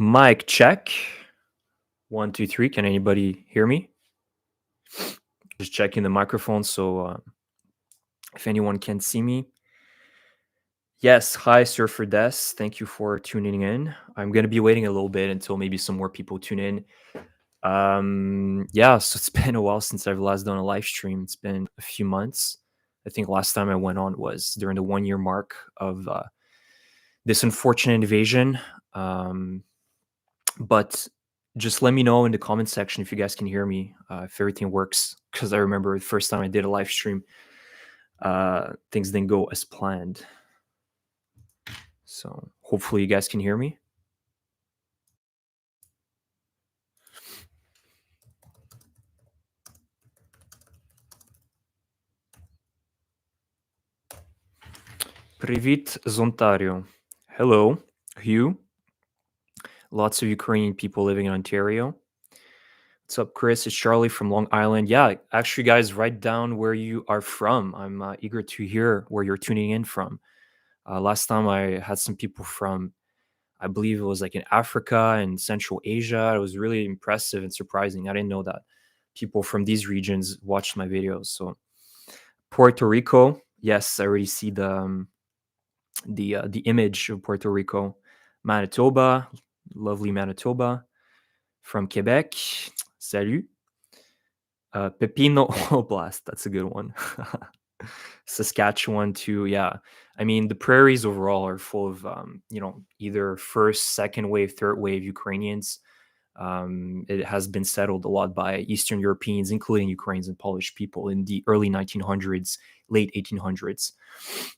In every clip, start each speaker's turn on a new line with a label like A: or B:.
A: Mic check. 1, 2, 3. Can anybody hear me? Just checking the microphone so if anyone can see me. Yes, hi, Surfer Des. Thank you for tuning in. I'm going to be waiting a little bit until maybe some more people tune in. Yeah, so it's been a while since I've last done a live stream. It's been a few months. I think last time I went on was during the 1 year mark of this unfortunate invasion. But just let me know in the comment section if you guys can hear me, if everything works. Because I remember the first time I did a live stream, things didn't go as planned. So hopefully you guys can hear me. Привіт з Ontario. Hello, Hugh. Lots of Ukrainian people living in Ontario. What's up, Chris? It's Charlie from Long Island. Yeah, actually, guys, write down where you are from. I'm eager to hear where you're tuning in from. Last time I had some people from, I believe it was like in Africa and Central Asia. It was really impressive and surprising. I didn't know that people from these regions watched my videos. So Puerto Rico, yes, I already see the image of Puerto Rico. Manitoba, lovely Manitoba. From Quebec, salut. Pepino Oblast, that's a good one. Saskatchewan too, yeah. I mean, the prairies overall are full of, either first, second wave, third wave Ukrainians. It has been settled a lot by Eastern Europeans, including Ukrainians and Polish people in the early 1900s, late 1800s.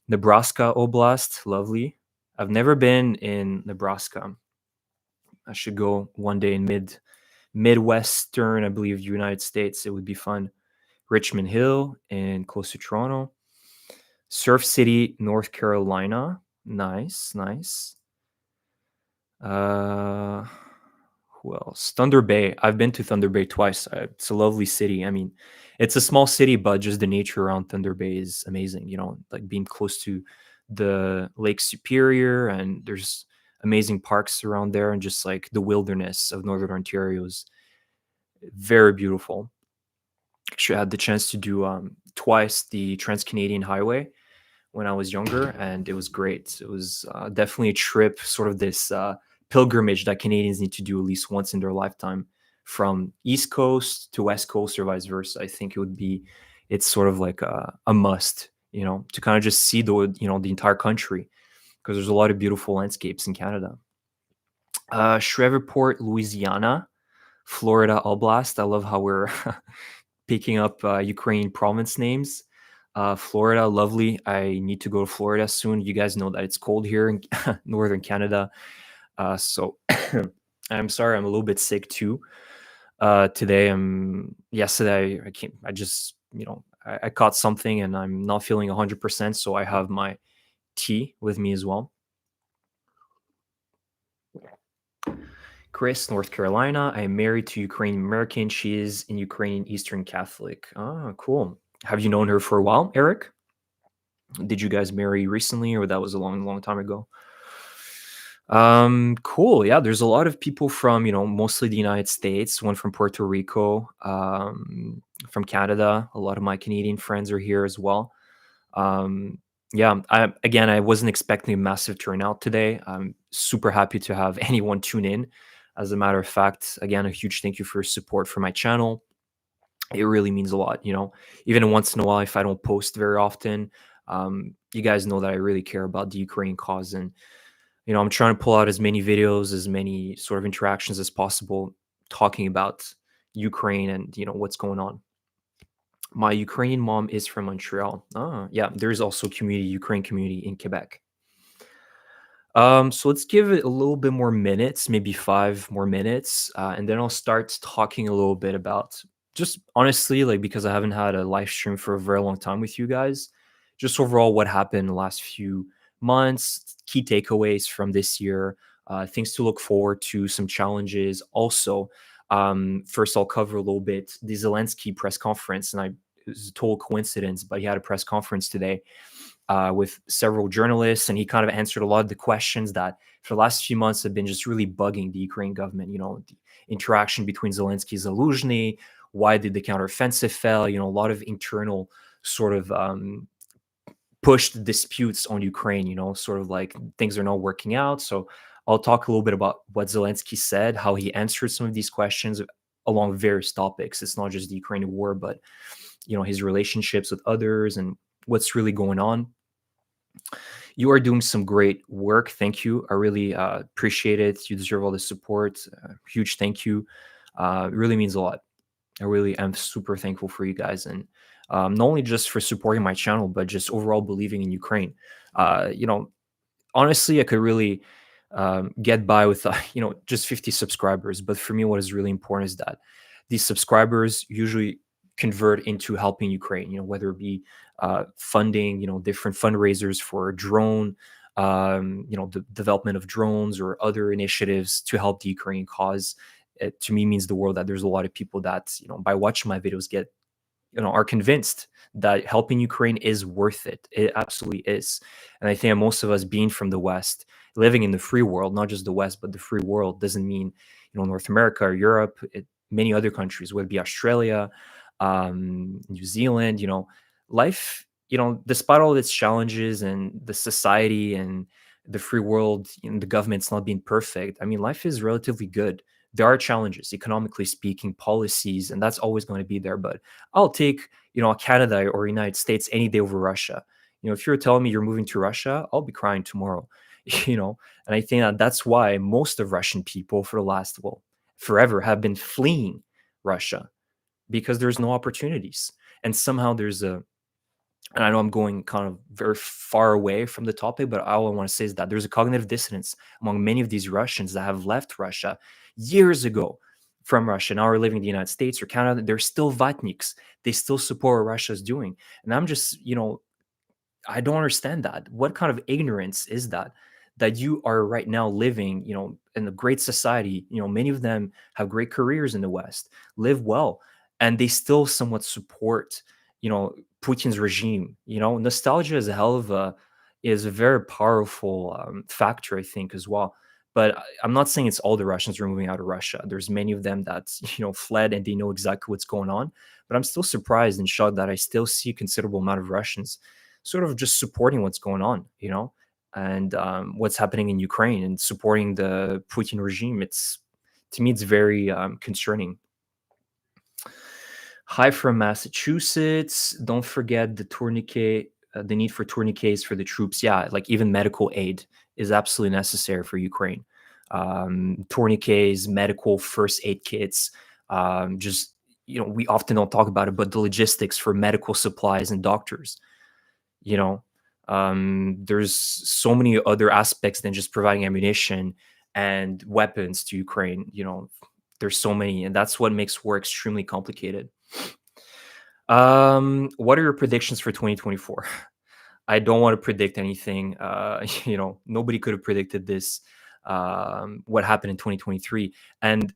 A: Nebraska Oblast, lovely. I've never been in Nebraska. I should go one day in Midwestern, I believe, United States. It would be fun. Richmond Hill and close to Toronto. Surf City, North Carolina. Nice, nice. Who else? Thunder Bay. I've been to Thunder Bay twice. It's a lovely city. I mean, it's a small city, but just the nature around Thunder Bay is amazing. Like being close to the Lake Superior, and there's amazing parks around there, and just like the wilderness of Northern Ontario is very beautiful. Actually, I had the chance to do twice the Trans Canadian Highway when I was younger, and it was great. It was definitely a trip, sort of this pilgrimage that Canadians need to do at least once in their lifetime, from East Coast to West Coast or vice versa. I think it's sort of like a must, to kind of just see the entire country, because there's a lot of beautiful landscapes in Canada. Shreveport, Louisiana, Florida Oblast. I love how we're picking up Ukrainian province names. Florida, lovely. I need to go to Florida soon. You guys know that it's cold here in northern Canada. So I'm sorry, I'm a little bit sick too. Today, yesterday I came. I just I caught something and I'm not feeling 100%. So I have my tea with me as well. Chris, North Carolina. I am married to Ukrainian American. She is in Ukrainian Eastern Catholic. Ah, cool. Have you known her for a while, Eric? Did you guys marry recently, or that was a long, long time ago? Cool. Yeah, there's a lot of people from, mostly the United States, one from Puerto Rico, from Canada. A lot of my Canadian friends are here as well. Yeah, I wasn't expecting a massive turnout today. I'm super happy to have anyone tune in. As a matter of fact, again, a huge thank you for your support for my channel. It really means a lot, even once in a while, if I don't post very often, you guys know that I really care about the Ukraine cause. And, I'm trying to pull out as many videos, as many sort of interactions as possible, talking about Ukraine and, what's going on. My Ukrainian mom is from Montreal. Yeah, there's also Ukraine community in Quebec. So let's give it a little bit more minutes, maybe 5 more minutes, and then I'll start talking a little bit about, just honestly, like, because I haven't had a live stream for a very long time with you guys, just overall what happened in the last few months, key takeaways from this year, things to look forward to, some challenges. Also, first I'll cover a little bit the Zelensky press conference, and it was a total coincidence, but he had a press conference today. with several journalists, and he kind of answered a lot of the questions that for the last few months have been just really bugging the Ukraine government. The interaction between Zelensky and Zaluzhny, why did the counteroffensive fail? A lot of internal sort of pushed disputes on Ukraine, sort of like things are not working out. So I'll talk a little bit about what Zelensky said, how he answered some of these questions along various topics. It's not just the Ukrainian war, but his relationships with others and what's really going on. You are doing some great work. Thank you. I really appreciate it. You deserve all the support. Huge thank you. It really means a lot. I really am super thankful for you guys, and not only just for supporting my channel, but just overall believing in Ukraine. Uh, you know, Honestly, I could really get by with just 50 subscribers. But for me, what is really important is that these subscribers usually convert into helping Ukraine. Whether it be funding, different fundraisers for drone, the development of drones or other initiatives to help the Ukrainian cause. It to me means the world that there's a lot of people that by watching my videos get are convinced that helping Ukraine is worth it. It absolutely is. And I think most of us being from the West, living in the free world, not just the West, but the free world doesn't mean, North America or Europe, many other countries, whether it be Australia, New Zealand, life, despite all its challenges and the society and the free world, the government's not being perfect. I mean, life is relatively good. There are challenges, economically speaking, policies, and that's always going to be there. But I'll take, Canada or United States any day over Russia. If you're telling me you're moving to Russia, I'll be crying tomorrow. And I think that that's why most of Russian people for the last, well, forever have been fleeing Russia because there's no opportunities. And somehow there's and I know I'm going kind of very far away from the topic, but all I want to say is that there's a cognitive dissonance among many of these Russians that have left Russia years ago from Russia. Now are living in the United States or Canada. They're still Vatniks. They still support what Russia's doing. And I'm just, I don't understand that. What kind of ignorance is that? That you are right now living, in a great society. Many of them have great careers in the West, live well, and they still somewhat support, Putin's regime. Nostalgia is a hell of a is a very powerful factor, I think, as well. But I'm not saying it's all the Russians who are moving out of Russia. There's many of them that fled and they know exactly what's going on. But I'm still surprised and shocked that I still see a considerable amount of Russians sort of just supporting what's going on, and what's happening in Ukraine and supporting the Putin regime. To me, it's very concerning. Hi from Massachusetts. Don't forget the tourniquet, the need for tourniquets for the troops. Yeah, like even medical aid is absolutely necessary for Ukraine. Tourniquets, medical first aid kits, just we often don't talk about it, but the logistics for medical supplies and doctors. you know there's so many other aspects than just providing ammunition and weapons to Ukraine. There's so many, and that's what makes war extremely complicated. What are your predictions for 2024? I don't want to predict anything. Nobody could have predicted this, what happened in 2023. And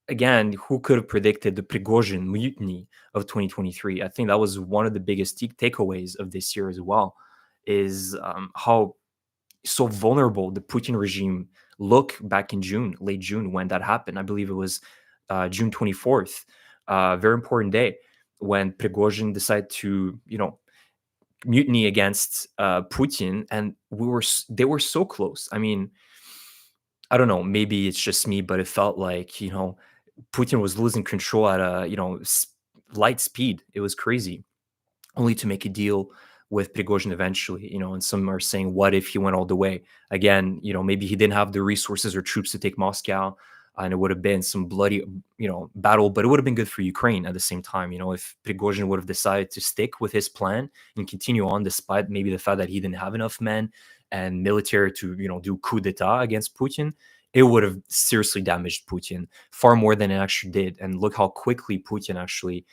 A: again, who could have predicted the Prigozhin mutiny of 2023? I think that was one of the biggest takeaways of this year as well, is how so vulnerable the Putin regime look back in June, late June, when that happened. I believe it was June 24th, very important day when Prigozhin decided to, mutiny against Putin, and they were so close. I mean, I don't know, maybe it's just me, but it felt like, Putin was losing control at a, light speed. It was crazy, only to make a deal with Prigozhin eventually, and some are saying, what if he went all the way? Again, maybe he didn't have the resources or troops to take Moscow, and it would have been some bloody, battle, but it would have been good for Ukraine at the same time. If Prigozhin would have decided to stick with his plan and continue on, despite maybe the fact that he didn't have enough men and military to, do coup d'etat against Putin, it would have seriously damaged Putin far more than it actually did. And look how quickly Putin actually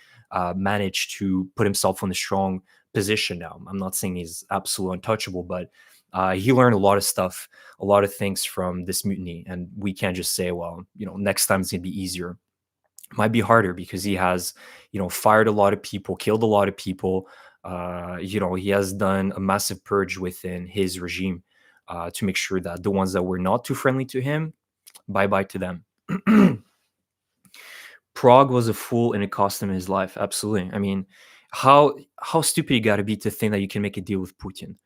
A: managed to put himself on a strong position now. I'm not saying he's absolutely untouchable, but he learned a lot of stuff, a lot of things from this mutiny. And we can't just say, well, next time it's going to be easier. It might be harder because he has, fired a lot of people, killed a lot of people, He has done a massive purge within his regime to make sure that the ones that were not too friendly to him, bye bye to them. Prague was a fool and it cost him his life. Absolutely. I mean, how stupid you got to be to think that you can make a deal with Putin.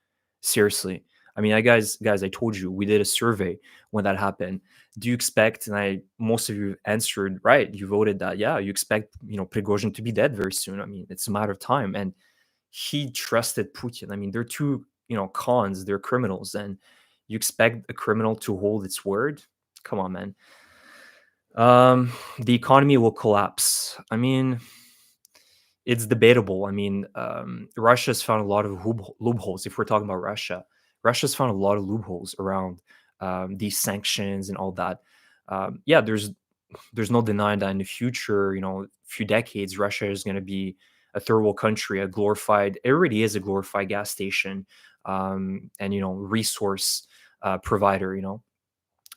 A: Seriously. I mean, I told you we did a survey when that happened. Do you expect? And most of you answered right. You voted that yeah, you expect Prigozhin to be dead very soon. I mean, it's a matter of time. And he trusted Putin. I mean, they're two cons. They're criminals, and you expect a criminal to hold its word? Come on, man. The economy will collapse. I mean, it's debatable. I mean, Russia's found a lot of loopholes. If we're talking about Russia, Russia's found a lot of loopholes around these sanctions and all that. Yeah, there's no denying that in the future, few decades, Russia is going to be a third world country, it already is a glorified gas station, and resource provider.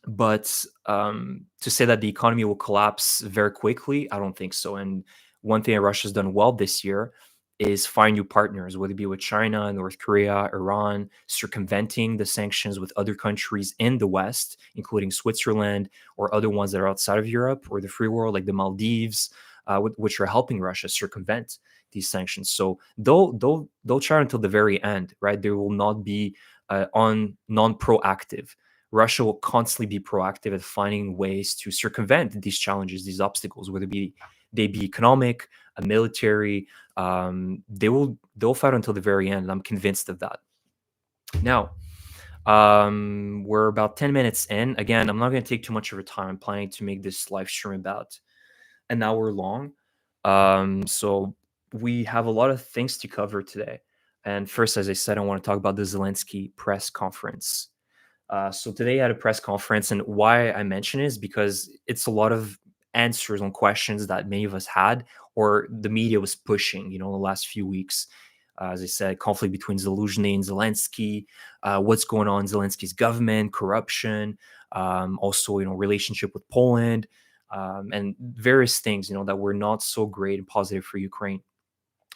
A: But to say that the economy will collapse very quickly, I don't think so. And one thing that Russia's done well this year is find new partners, whether it be with China, North Korea, Iran, circumventing the sanctions with other countries in the West, including Switzerland or other ones that are outside of Europe or the free world, like the Maldives, which are helping Russia circumvent these sanctions. So they'll try until the very end, right? There will not be on non-proactive. Russia will constantly be proactive at finding ways to circumvent these challenges, these obstacles, whether they be economic, military. They'll fight until the very end. And I'm convinced of that. Now, we're about 10 minutes in. Again, I'm not going to take too much of your time. I'm planning to make this live stream about an hour long. So we have a lot of things to cover today. And first, as I said, I want to talk about the Zelensky press conference. So today I had a press conference, and why I mention it is because it's a lot of answers on questions that many of us had, or the media was pushing, the last few weeks. As I said, conflict between Zelensky and Zelensky, what's going on in Zelensky's government, corruption, also, relationship with Poland, and various things, that were not so great and positive for Ukraine.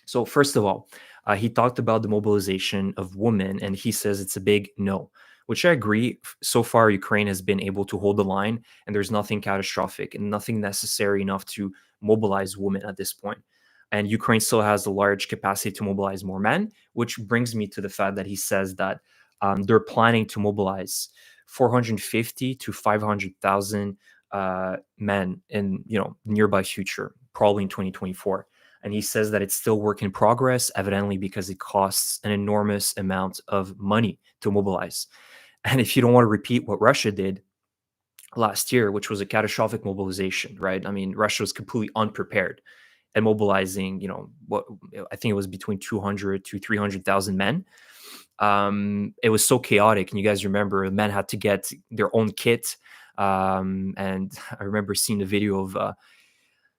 A: So first of all, he talked about the mobilization of women, and he says it's a big no, which I agree. So far, Ukraine has been able to hold the line, and there's nothing catastrophic and nothing necessary enough to mobilize women at this point. And Ukraine still has a large capacity to mobilize more men, which brings me to the fact that he says that they're planning to mobilize 450 to 500,000 men in nearby future, probably in 2024. And he says that it's still work in progress, evidently because it costs an enormous amount of money to mobilize. And if you don't want to repeat what Russia did last year, which was a catastrophic mobilization, right? I mean, Russia was completely unprepared at mobilizing, what I think it was between 200 to 300,000 men. It was so chaotic. And you guys remember the men had to get their own kit. And I remember seeing the video of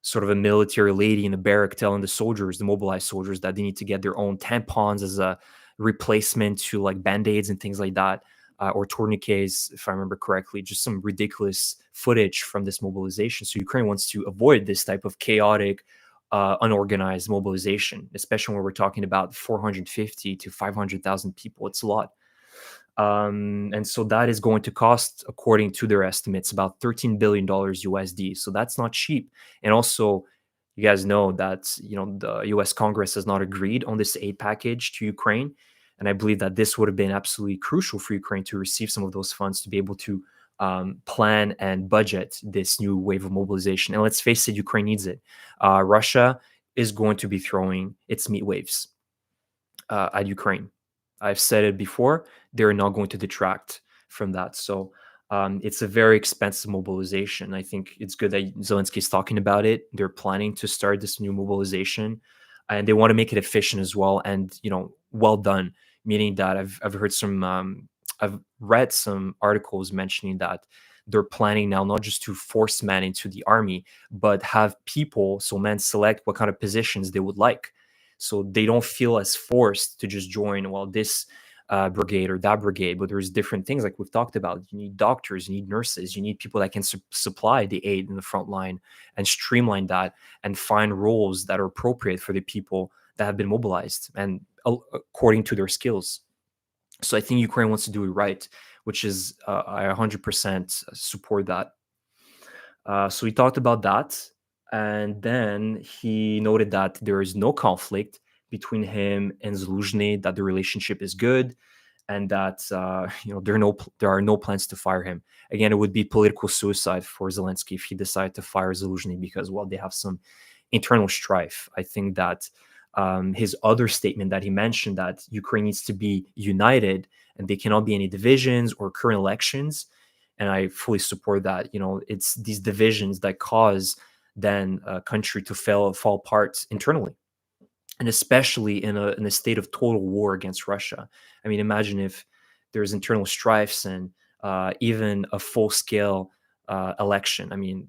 A: sort of a military lady in the barrack telling the soldiers, the mobilized soldiers, that they need to get their own tampons as a replacement to like band-aids and things like that, or tourniquets, if I remember correctly. Just some ridiculous footage from this mobilization. So Ukraine wants to avoid this type of chaotic, unorganized mobilization, especially when we're talking about 450 to 500,000 people. It's a lot. And so that is going to cost, according to their estimates, about $13 billion USD. So that's not cheap. And also, you guys know that the US Congress has not agreed on this aid package to Ukraine. And I believe that this would have been absolutely crucial for Ukraine to receive some of those funds to be able to plan and budget this new wave of mobilization. And let's face it, Ukraine needs it. Russia is going to be throwing its meat waves at Ukraine. I've said it before, they're not going to detract from that. So it's a very expensive mobilization. I think it's good that Zelensky is talking about it. They're planning to start this new mobilization, and they want to make it efficient as well, and well done. Meaning that I've heard I've read some articles mentioning that they're planning now not just to force men into the army, but have people, so men select what kind of positions they would like, so they don't feel as forced to just join this brigade or that brigade. But there's different things like we've talked about. You need doctors, you need nurses, you need people that can supply the aid in the front line and streamline that and find roles that are appropriate for the people that have been mobilized. And according to their skills. So I think Ukraine wants to do it right, which is I 100% support that. So we talked about that, and then he noted that there is no conflict between him and Zelensky, that the relationship is good, and that there are no plans to fire him. Again, it would be political suicide for Zelensky if he decided to fire Zelensky because, well, they have some internal strife. I think that his other statement that he mentioned, that Ukraine needs to be united and there cannot be any divisions or current elections, and I fully support that. It's these divisions that cause then a country to fall apart internally, and especially in a state of total war against Russia. I mean, imagine if there's internal strifes and even a full scale election. I mean,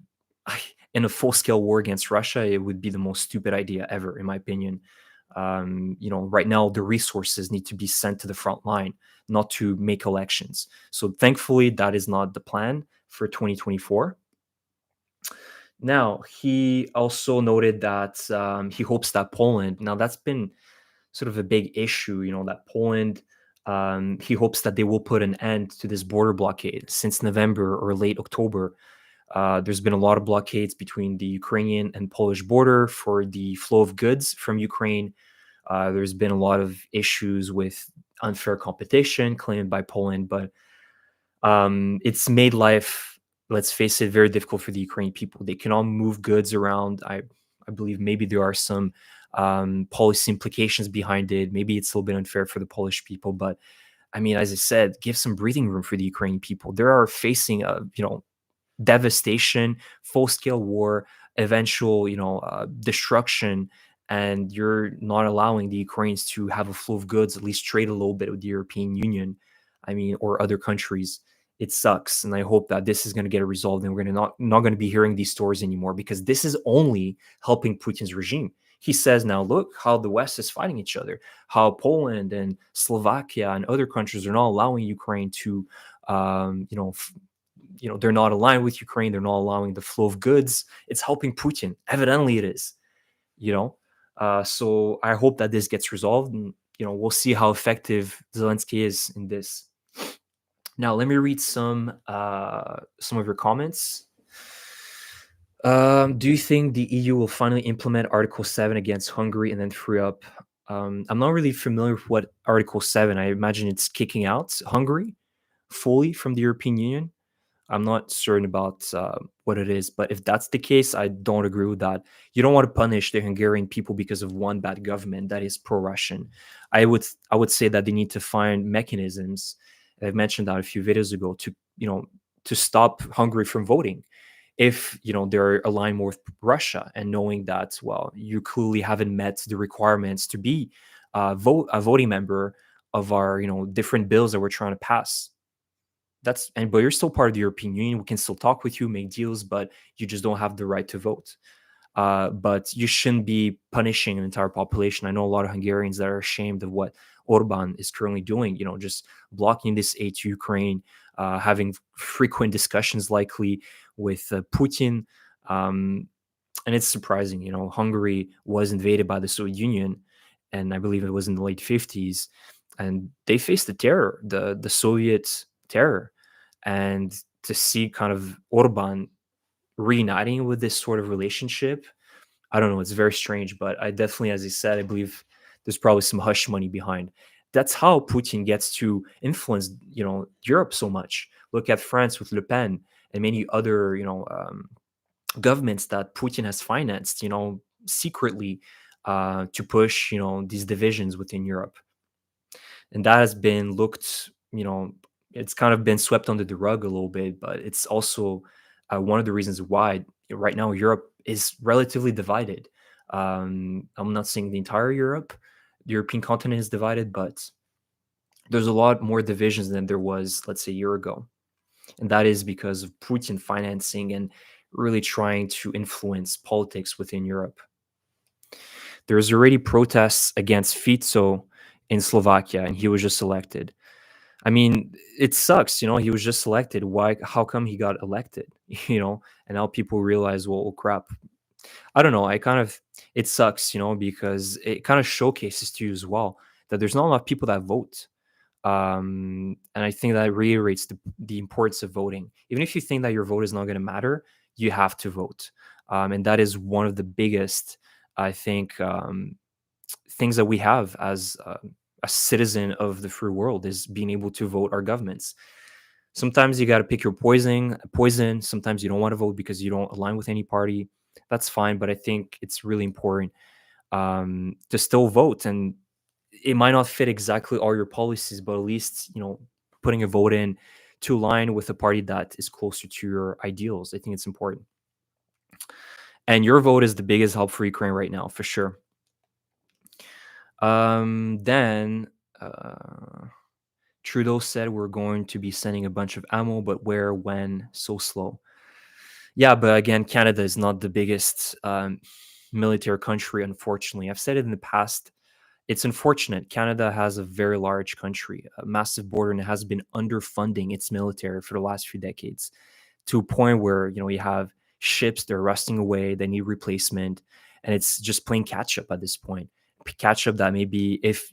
A: in a full scale war against Russia, it would be the most stupid idea ever, in my opinion. Right now the resources need to be sent to the front line, not to make elections. So thankfully, that is not the plan for 2024. Now, he also noted that he hopes that Poland, now that's been sort of a big issue, that Poland, he hopes that they will put an end to this border blockade. Since November or late October, there's been a lot of blockades between the Ukrainian and Polish border for the flow of goods from Ukraine. There's been a lot of issues with unfair competition claimed by Poland, but it's made life, let's face it, very difficult for the Ukrainian people. They cannot move goods around. I believe maybe there are some policy implications behind it. Maybe it's a little bit unfair for the Polish people, but I mean, as I said, give some breathing room for the Ukrainian people. They are facing devastation, full scale war, eventual, destruction, and you're not allowing the Ukrainians to have a flow of goods, at least trade a little bit with the European Union, I mean, or other countries. It sucks, and I hope that this is going to get resolved, and we're going to not going to be hearing these stories anymore, because this is only helping Putin's regime. He says now, look how the West is fighting each other, how Poland and Slovakia and other countries are not allowing Ukraine to, they're not aligned with Ukraine. They're not allowing the flow of goods. It's helping Putin. Evidently, it is. You know, so I hope that this gets resolved, and we'll see how effective Zelensky is in this. Now, let me read some of your comments. Do you think the EU will finally implement Article 7 against Hungary and then free up? I'm not really familiar with what Article 7. I imagine it's kicking out Hungary fully from the European Union. I'm not certain about what it is, but if that's the case, I don't agree with that. You don't want to punish the Hungarian people because of one bad government that is pro-Russian. I would say that they need to find mechanisms. I've mentioned that a few videos ago to stop Hungary from voting if they're aligned more with Russia, and knowing that, well, you clearly haven't met the requirements to be a voting member of our different bills that we're trying to pass. But you're still part of the European Union. We can still talk with you, make deals, but you just don't have the right to vote. But you shouldn't be punishing an entire population. I know a lot of Hungarians that are ashamed of what Orban is currently doing, just blocking this aid to Ukraine, having frequent discussions likely with Putin. And it's surprising, Hungary was invaded by the Soviet Union, and I believe it was in the late 50s, and they faced the Soviet terror. And to see kind of Orban reuniting with this sort of relationship, I don't know, it's very strange, but I definitely, as I said, I believe there's probably some hush money behind. That's how Putin gets to influence, Europe so much. Look at France with Le Pen and many other, governments that Putin has financed, secretly, to push, these divisions within Europe. And that has been it's kind of been swept under the rug a little bit, but it's also one of the reasons why right now Europe is relatively divided. I'm not saying the entire Europe, the European continent is divided, but there's a lot more divisions than there was, let's say, a year ago. And that is because of Putin financing and really trying to influence politics within Europe. There's already protests against Fico in Slovakia, and he was just elected. I mean, it sucks, he was just elected. Why? How come he got elected? And now people realize, well, oh, crap. I don't know. It sucks, because it kind of showcases to you as well that there's not enough people that vote. And I think that reiterates the importance of voting. Even if you think that your vote is not going to matter, you have to vote. And that is one of the biggest, I think, things that we have as a citizen of the free world is being able to vote our governments. Sometimes you got to pick your poison. Sometimes you don't want to vote because you don't align with any party. That's fine, but I think it's really important to still vote. And it might not fit exactly all your policies, but at least putting a vote in to align with a party that is closer to your ideals. I think it's important. And your vote is the biggest help for Ukraine right now, for sure. Then Trudeau said we're going to be sending a bunch of ammo, but where, when, so slow. Yeah, but again, Canada is not the biggest military country, unfortunately. I've said it in the past. It's unfortunate. Canada has a very large country, a massive border, and it has been underfunding its military for the last few decades to a point where, you have ships that are rusting away, they need replacement, and it's just playing catch up at this point. Catch up that maybe if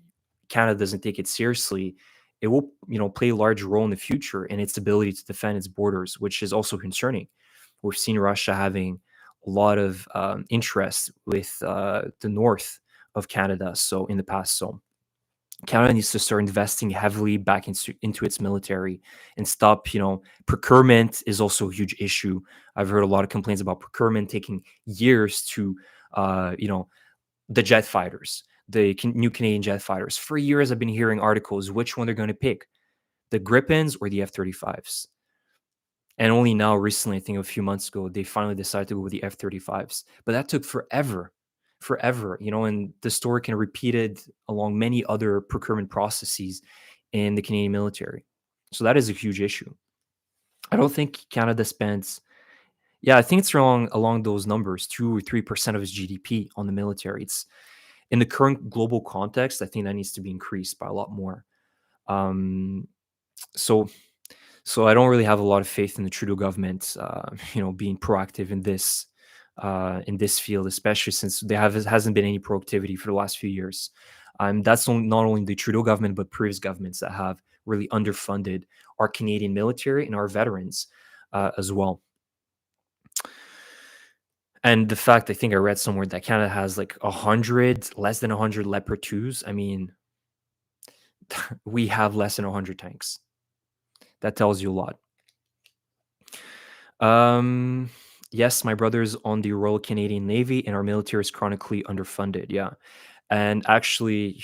A: Canada doesn't take it seriously, it will, play a large role in the future in its ability to defend its borders, which is also concerning. We've seen Russia having a lot of interest with the north of Canada. So in the past, so Canada needs to start investing heavily back into its military and stop, procurement is also a huge issue. I've heard a lot of complaints about procurement taking years to, the jet fighters, the new Canadian jet fighters. For years, I've been hearing articles which one they're going to pick, the Gripens or the F-35s. And only now, recently, I think a few months ago, they finally decided to go with the F-35s. But that took forever, and the story can repeated along many other procurement processes in the Canadian military. So that is a huge issue. I don't think Canada spends, yeah, I think it's along those numbers, 2 or 3% of its GDP on the military. It's in the current global context, I think that needs to be increased by a lot more. Um, so So I don't really have a lot of faith in the Trudeau government, being proactive in this field, especially since hasn't been any proactivity for the last few years. That's not only the Trudeau government, but previous governments that have really underfunded our Canadian military and our veterans as well. And the fact, I think I read somewhere that Canada has like less than 100 Leopard 2s. I mean, we have less than 100 tanks. That tells you a lot. Yes, my brother's on the Royal Canadian Navy, and our military is chronically underfunded. Yeah, and actually,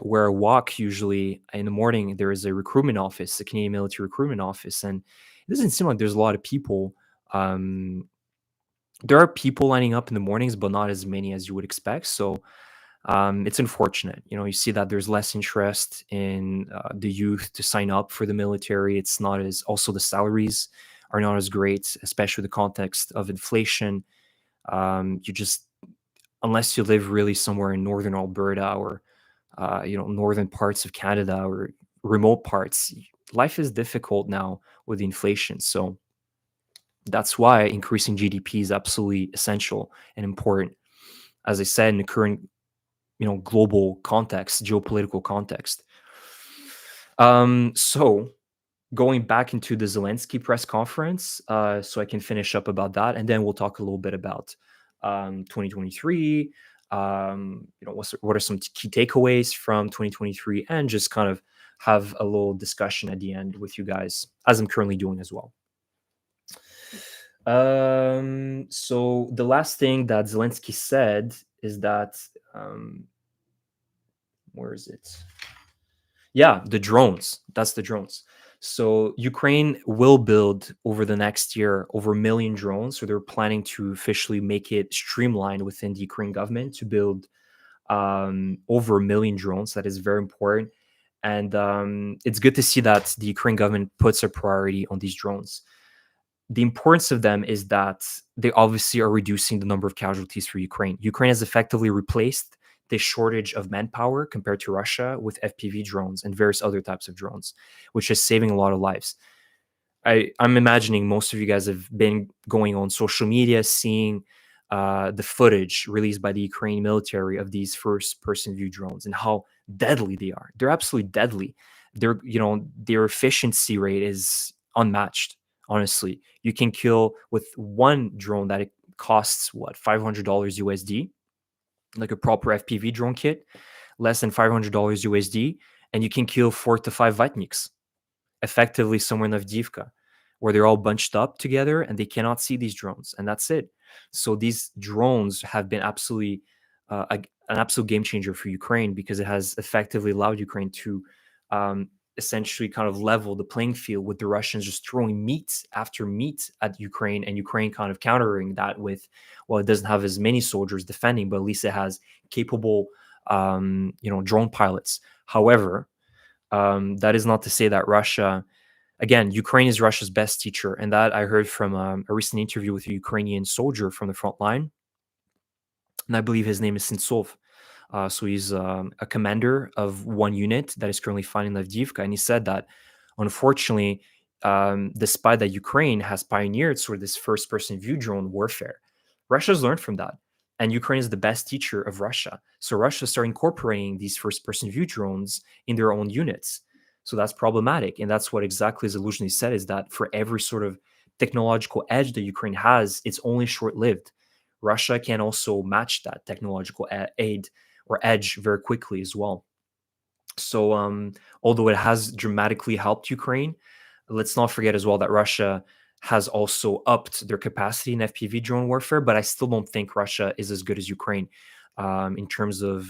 A: where I walk usually in the morning, there is a recruitment office, the Canadian Military Recruitment Office, and it doesn't seem like there's a lot of people. There are people lining up in the mornings, but not as many as you would expect. So it's unfortunate. You see that there's less interest in the youth to sign up for the military. It's not as, also the salaries are not as great, especially the context of inflation. You just, unless you live really somewhere in northern Alberta or northern parts of Canada or remote parts, life is difficult now with the inflation. So that's why increasing GDP is absolutely essential and important. As I said, in the current global context, geopolitical context. So going back into the Zelensky press conference, so I can finish up about that, and then we'll talk a little bit about 2023. What are some key takeaways from 2023, and just kind of have a little discussion at the end with you guys, as I'm currently doing as well. So the last thing that Zelensky said is that where is it? Yeah, the drones. That's the drones. So Ukraine will build over the next year over 1 million drones. So they're planning to officially make it streamlined within the Ukraine government to build over 1 million drones. That is very important. And it's good to see that the Ukraine government puts a priority on these drones. The importance of them is that they obviously are reducing the number of casualties for Ukraine. Ukraine has effectively replaced the shortage of manpower compared to Russia with FPV drones and various other types of drones, which is saving a lot of lives. I'm imagining most of you guys have been going on social media, seeing the footage released by the Ukrainian military of these first-person view drones and how deadly they are. They're absolutely deadly. Their efficiency rate is unmatched. Honestly, you can kill with one drone that it costs what $500 USD, like a proper FPV drone kit, less than $500 USD, and you can kill 4 to 5 Vatniks effectively somewhere in Avdiivka, where they're all bunched up together and they cannot see these drones, and that's it. So these drones have been absolutely an absolute game changer for Ukraine because it has effectively allowed Ukraine to essentially kind of level the playing field with the Russians just throwing meat after meat at Ukraine, and Ukraine kind of countering that with, well, it doesn't have as many soldiers defending, but at least it has capable, drone pilots. However, that is not to say that Russia, again, Ukraine is Russia's best teacher. And that I heard from a recent interview with a Ukrainian soldier from the front line. And I believe his name is Sentsov. So he's a commander of one unit that is currently fighting Avdiivka. And he said that, unfortunately, despite that Ukraine has pioneered sort of this first person view drone warfare, Russia's learned from that. And Ukraine is the best teacher of Russia. So Russia started incorporating these first person view drones in their own units. So that's problematic. And that's what exactly Zaluzhny said, is that for every sort of technological edge that Ukraine has, it's only short lived. Russia can also match that technological aid or edge very quickly as well. So, although it has dramatically helped Ukraine, let's not forget as well that Russia has also upped their capacity in FPV drone warfare. But I still don't think Russia is as good as Ukraine in terms of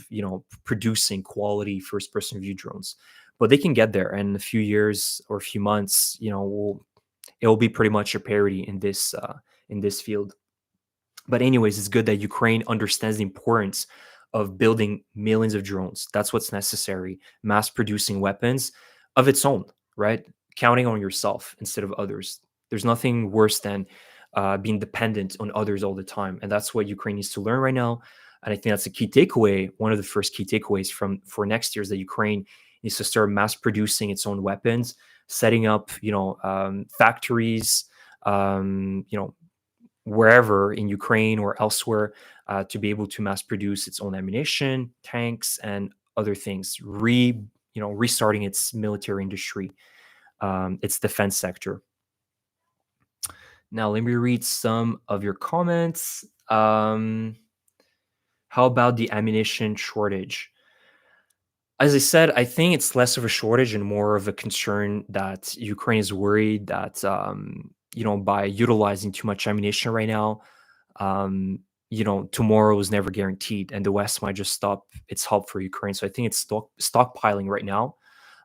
A: producing quality first-person view drones. But they can get there, and in a few years or a few months, it will be pretty much a parity in this field. But anyways, it's good that Ukraine understands the importance of building millions of drones. That's what's necessary. Mass producing weapons of its own, right? Counting on yourself instead of others. There's nothing worse than being dependent on others all the time, and that's what Ukraine needs to learn right now. And I think that's a key takeaway. One of the first key takeaways for next year is that Ukraine needs to start mass producing its own weapons, setting up, factories, wherever in Ukraine or elsewhere, to be able to mass produce its own ammunition, tanks, and other things. Restarting its military industry, its defense sector. Now, let me read some of your comments. How about the ammunition shortage? As I said, I think it's less of a shortage and more of a concern that Ukraine is worried that, by utilizing too much ammunition right now, tomorrow is never guaranteed, and the West might just stop its help for Ukraine. So I think it's stockpiling right now.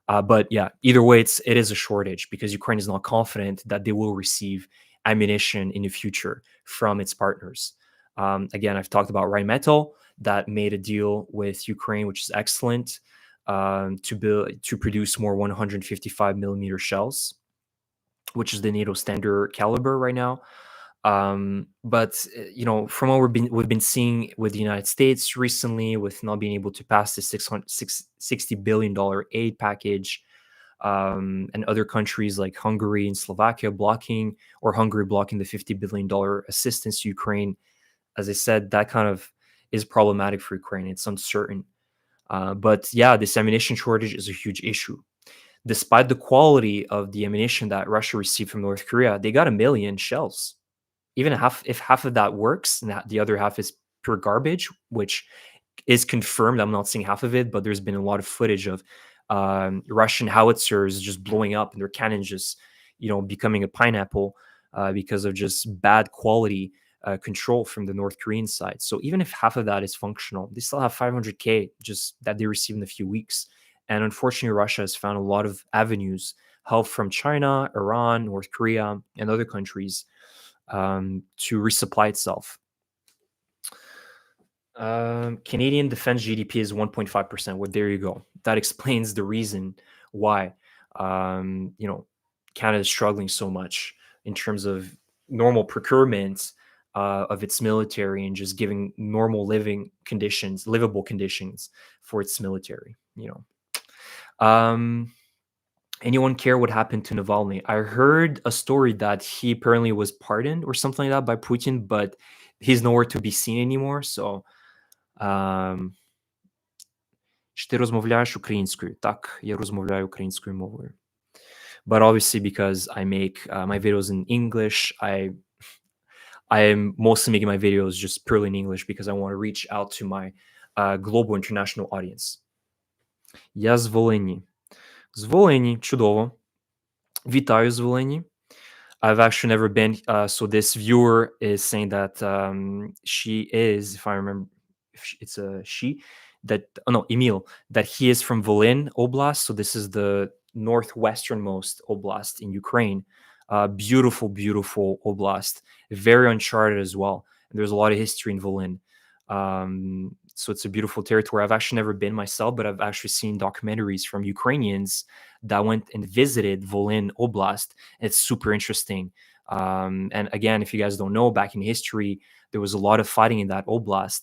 A: But yeah, either way, it is a shortage because Ukraine is not confident that they will receive ammunition in the future from its partners. Again, I've talked about Rheinmetall that made a deal with Ukraine, which is excellent, to produce more 155 millimeter shells, which is the NATO standard caliber right now. But from what we've been seeing with the United States recently, with not being able to pass the $60 billion aid package, and other countries like Hungary and Slovakia blocking, or Hungary blocking the $50 billion assistance to Ukraine, as I said, that kind of is problematic for Ukraine. It's uncertain. But yeah, this ammunition shortage is a huge issue. Despite the quality of the ammunition that Russia received from North Korea, they got 1 million shells. Even if half of that works and the other half is pure garbage, which is confirmed. I'm not seeing half of it, but there's been a lot of footage of Russian howitzers just blowing up and their cannons just, becoming a pineapple because of just bad quality control from the North Korean side. So even if half of that is functional, they still have 500K just that they received in a few weeks. And unfortunately, Russia has found a lot of avenues, help from China, Iran, North Korea, and other countries to resupply itself. Canadian defense GDP is 1.5%. Well, there you go. That explains the reason why Canada is struggling so much in terms of normal procurement of its military and just giving normal livable conditions for its military. Um, Anyone care what happened to Navalny? I heard a story that he apparently was pardoned or something like that by Putin, but he's nowhere to be seen anymore. So, um, чи ти розмовляєш українською? Так, я розмовляю українською мовою. But obviously, because I make my videos in English, I am mostly making my videos just purely in English because I want to reach out to my global international audience. Я з Волині. З Волині, чудово. Вітаю з Волині. I've actually never been. So this viewer is saying that she is, if I remember, if it's a she, that oh no, Emil, that he is from Volyn Oblast. So this is the northwesternmost oblast in Ukraine. Beautiful, beautiful oblast, very uncharted as well. And there's a lot of history in Volyn. So it's a beautiful territory. I've actually never been myself, but I've actually seen documentaries from Ukrainians that went and visited Volyn Oblast. It's super interesting. And again, if you guys don't know, back in history, there was a lot of fighting in that oblast,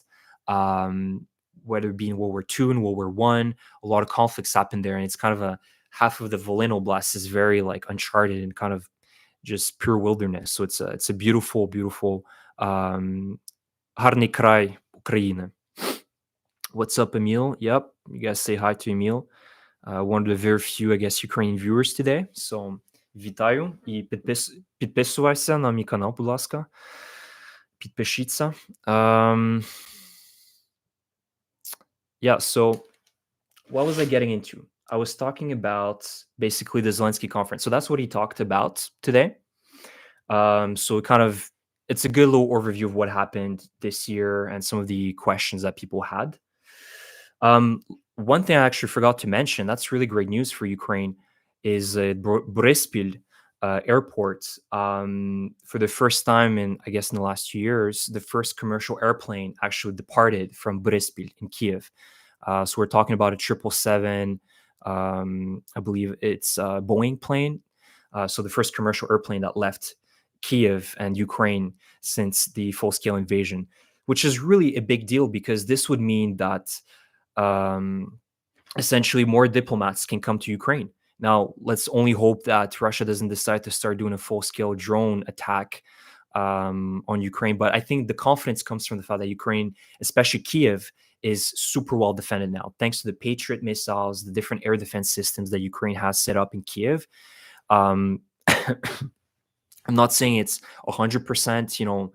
A: whether it be in World War II and World War One. A lot of conflicts happened there, and it's kind of a half of the Volyn Oblast is very like uncharted and kind of just pure wilderness. So it's a beautiful, beautiful гарний край України. What's up, Emil? Yep, you guys say hi to Emil. One of the very few, I guess, Ukrainian viewers today. So, вітаю і підписуйся на мій канал, будь ласка. Підпишіться. Yeah, so what was I getting into? I was talking about basically the Zelensky conference. So that's what he talked about today. So it's a good little overview of what happened this year and some of the questions that people had. One thing I actually forgot to mention, that's really great news for Ukraine, is Boryspil airport. For the first time in, I guess, in the last 2 years, the first commercial airplane actually departed from Boryspil in Kiev. So we're talking about a 777, I believe it's a Boeing plane. So the first commercial airplane that left Kiev and Ukraine since the full-scale invasion, which is really a big deal because this would mean that essentially more diplomats can come to Ukraine. Now, let's only hope that Russia doesn't decide to start doing a full-scale drone attack on Ukraine. But I think the confidence comes from the fact that Ukraine, especially Kiev, is super well defended now, thanks to the Patriot missiles, the different air defense systems that Ukraine has set up in Kiev. I'm not saying it's 100%,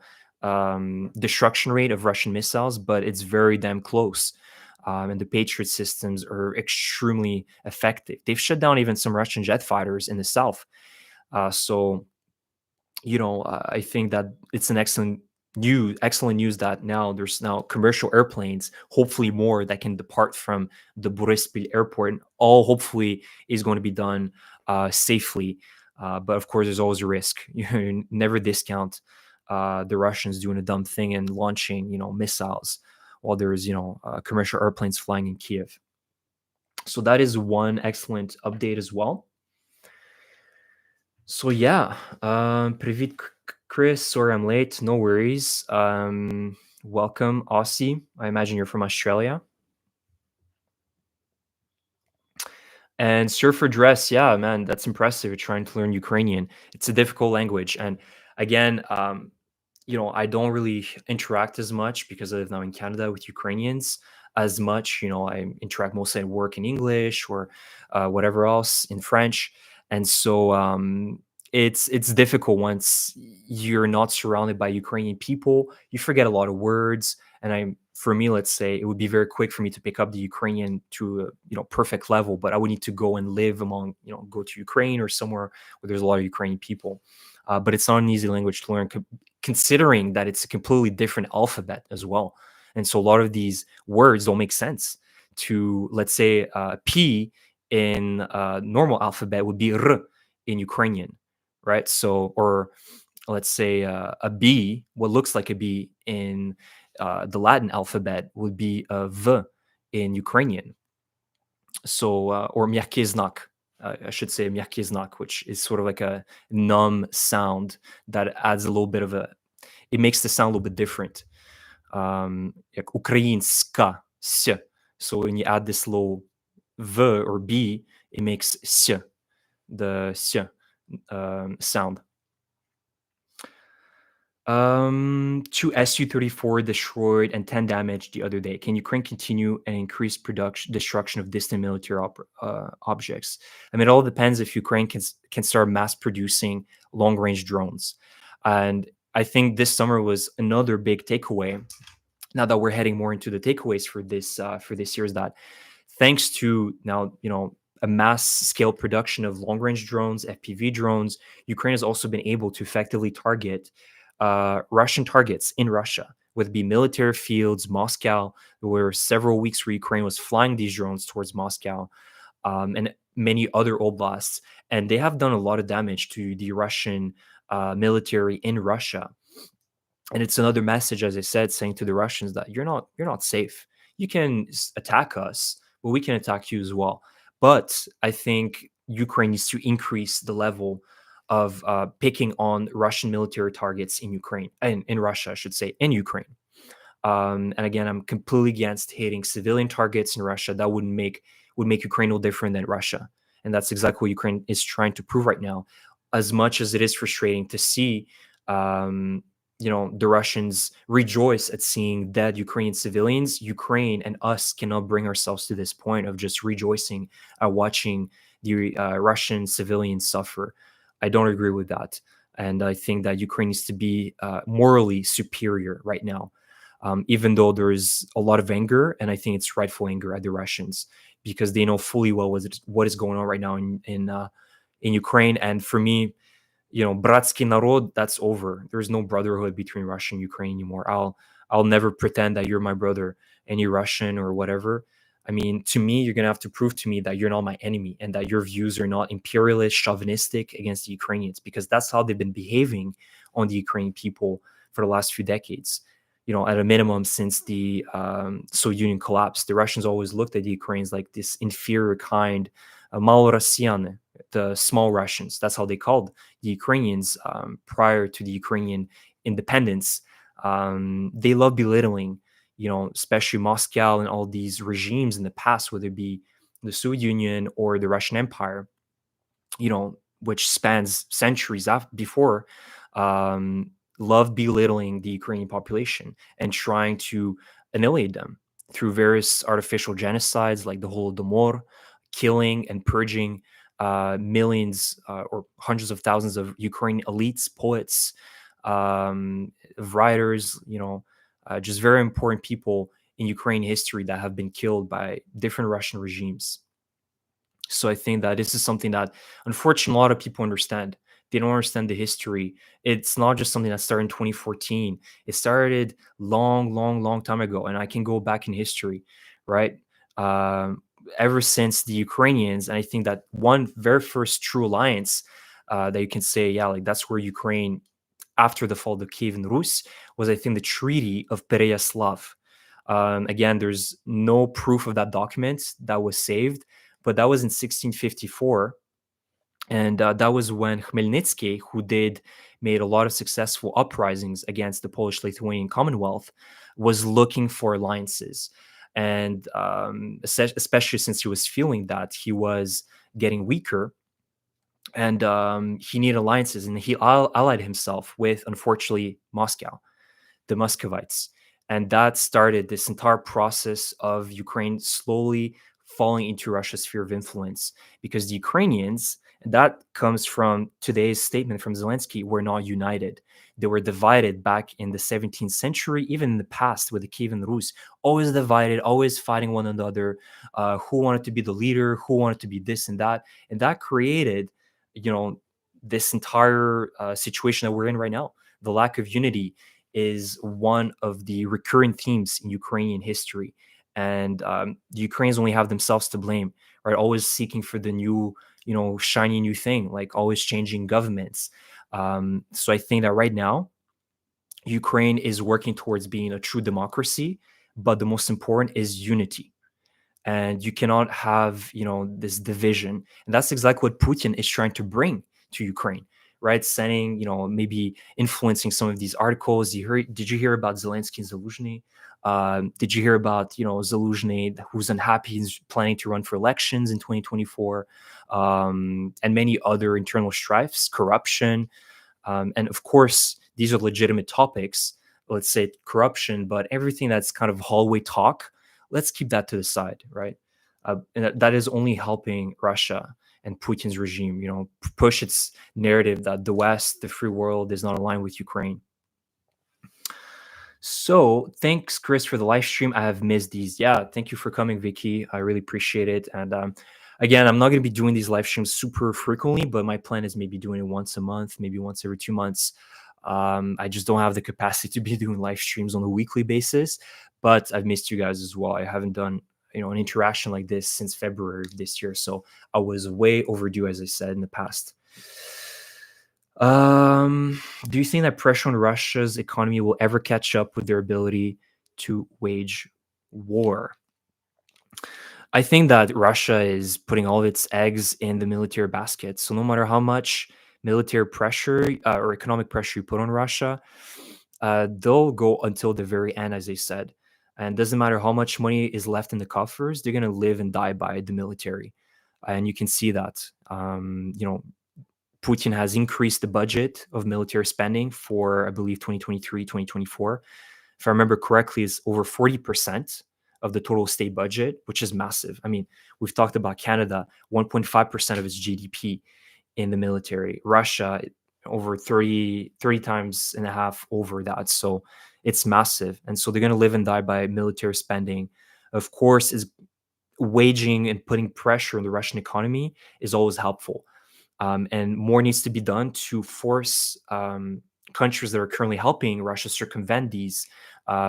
A: destruction rate of Russian missiles, but it's very damn close. And the Patriot systems are extremely effective. They've shut down even some Russian jet fighters in the south. So, I think that it's an excellent news that now there's now commercial airplanes, hopefully more, that can depart from the Boryspil airport. And all hopefully is going to be done safely. But of course, there's always a risk. You never discount the Russians doing a dumb thing and launching, missiles while there's, commercial airplanes flying in Kiev. So that is one excellent update as well. So yeah, привіт, Chris. Sorry I'm late. No worries. Welcome, Aussie. I imagine you're from Australia. And Surfer Dress, yeah, man, that's impressive. You're trying to learn Ukrainian. It's a difficult language. And again, I don't really interact as much because I live now in Canada with Ukrainians as much. I interact mostly at work in English or whatever else in French. And so it's difficult once you're not surrounded by Ukrainian people. You forget a lot of words. And for me, let's say, it would be very quick for me to pick up the Ukrainian to a perfect level, but I would need to go and live among, go to Ukraine or somewhere where there's a lot of Ukrainian people. But it's not an easy language to learn, considering that it's a completely different alphabet as well. And so a lot of these words don't make sense. To, let's say, P in normal alphabet would be R in Ukrainian, right? So, or let's say a B, what looks like a B in the Latin alphabet would be a V in Ukrainian. So, or мягкий знак, I should say мягкий знак, which is sort of like a numb sound that adds a little bit of it makes the sound a little bit different. Як українська, с. So when you add this little V or B, it makes S. the s sound. Two Su-34 destroyed and 10 damaged the other day. Can Ukraine continue and increase production destruction of distant military objects? I mean, it all depends if Ukraine can start mass producing long range drones. And I think this summer was another big takeaway. Now that we're heading more into the takeaways for this year, is that thanks to now, a mass scale production of long range drones, FPV drones, Ukraine has also been able to effectively target Russian targets in Russia, whether it be military fields, Moscow. There were several weeks where Ukraine was flying these drones towards Moscow, and many other oblasts, and they have done a lot of damage to the Russian military in Russia. And it's another message, as I said, saying to the Russians that you're not safe. You can attack us, but we can attack you as well. But I think Ukraine needs to increase the level of picking on Russian military targets in Ukraine, and in Russia, I should say, in Ukraine. And again, I'm completely against hitting civilian targets in Russia. That would make Ukraine no different than Russia, and that's exactly what Ukraine is trying to prove right now. As much as it is frustrating to see, um, the Russians rejoice at seeing dead Ukrainian civilians. Ukraine and us cannot bring ourselves to this point of just rejoicing at watching the Russian civilians suffer. I don't agree with that, and I think that Ukraine needs to be morally superior right now, even though there is a lot of anger, and I think it's rightful anger at the Russians because they know fully well what is going on right now in Ukraine. And for me, Bratsky narod, that's over. There's no brotherhood between Russia and Ukraine anymore. I'll never pretend that you're my brother, any Russian or whatever. I mean, to me, you're gonna have to prove to me that you're not my enemy and that your views are not imperialist, chauvinistic against the Ukrainians, because that's how they've been behaving on the Ukrainian people for the last few decades. At a minimum, since the Soviet Union collapsed, the Russians always looked at the Ukrainians like this inferior kind, Malorossian, the small Russians. That's how they called the Ukrainians prior to the Ukrainian independence. They love belittling, especially Moscow and all these regimes in the past, whether it be the Soviet Union or the Russian Empire, which spans centuries before, um, love belittling the Ukrainian population and trying to annihilate them through various artificial genocides like the Holodomor, killing and purging millions or hundreds of thousands of Ukrainian elites, poets, writers, just very important people in Ukraine history that have been killed by different Russian regimes. So I think that this is something that, unfortunately, a lot of people understand. They don't understand the history. It's not just something that started in 2014. It started long, long, long time ago, and I can go back in history, right? Um, Ever since the Ukrainians, and I think that one very first true alliance that you can say, yeah, like that's where Ukraine, after the fall of the Kievan Rus, was, I think, the Treaty of Pereyaslav. Again, there's no proof of that document that was saved, but that was in 1654, and that was when Khmelnytsky, who did made a lot of successful uprisings against the Polish-Lithuanian Commonwealth, was looking for alliances, and especially since he was feeling that he was getting weaker, and he needed alliances, and he allied himself with, unfortunately, Moscow, the Muscovites. And that started this entire process of Ukraine slowly falling into Russia's sphere of influence, because the Ukrainians, and that comes from today's statement from Zelensky, were not united. They were divided back in the 17th century, even in the past with the Kievan Rus, always divided, always fighting one another, who wanted to be the leader, who wanted to be this and that. And that created, this entire situation that we're in right now. The lack of unity is one of the recurring themes in Ukrainian history. And the Ukrainians only have themselves to blame, right? Always seeking for the new, shiny new thing, like always changing governments. So I think that right now, Ukraine is working towards being a true democracy, but the most important is unity. And you cannot have, this division. And that's exactly what Putin is trying to bring to Ukraine, right? Sending, maybe influencing some of these articles. Did you hear about Zelensky and Zaluzhny? Did you hear about, Zaluzhny, who's unhappy, he's planning to run for elections in 2024, and many other internal strifes, corruption, and of course, these are legitimate topics, let's say corruption, but everything that's kind of hallway talk, let's keep that to the side, right? And that is only helping Russia and Putin's regime, push its narrative that the West, the free world, is not aligned with Ukraine. So thanks, Chris, for the live stream. I have missed these. Yeah, thank you for coming, Vicky. I really appreciate it. And again, I'm not going to be doing these live streams super frequently, but my plan is maybe doing it once a month, maybe once every 2 months. I just don't have the capacity to be doing live streams on a weekly basis, but I've missed you guys as well. I haven't done an interaction like this since February of this year, so I was way overdue, as I said in the past. Do you think that pressure on Russia's economy will ever catch up with their ability to wage war? I think that Russia is putting all of its eggs in the military basket. So no matter how much military pressure or economic pressure you put on Russia, they'll go until the very end, as they said. And doesn't matter how much money is left in the coffers, they're going to live and die by the military. And you can see that. Putin has increased the budget of military spending for, I believe, 2023, 2024. If I remember correctly, is over 40% of the total state budget, which is massive. I mean, we've talked about Canada, 1.5% of its GDP in the military. Russia, over 30 times and a half over that. So it's massive. And so they're going to live and die by military spending. Of course, is waging and putting pressure on the Russian economy is always helpful. And more needs to be done to force countries that are currently helping Russia circumvent these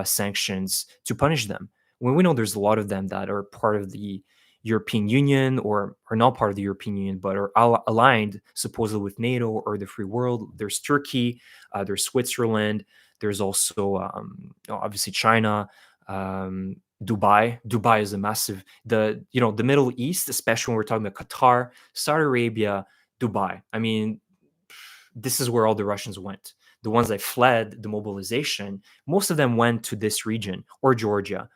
A: sanctions to punish them. When we know there's a lot of them that are part of the European Union or are not part of the European Union, but are aligned supposedly with NATO or the free world. There's Turkey, there's Switzerland, there's also obviously China, Dubai. Dubai is a massive, the Middle East, especially when we're talking about Qatar, Saudi Arabia, Dubai. I mean, this is where all the Russians went. The ones that fled the mobilization, most of them went to this region or Georgia.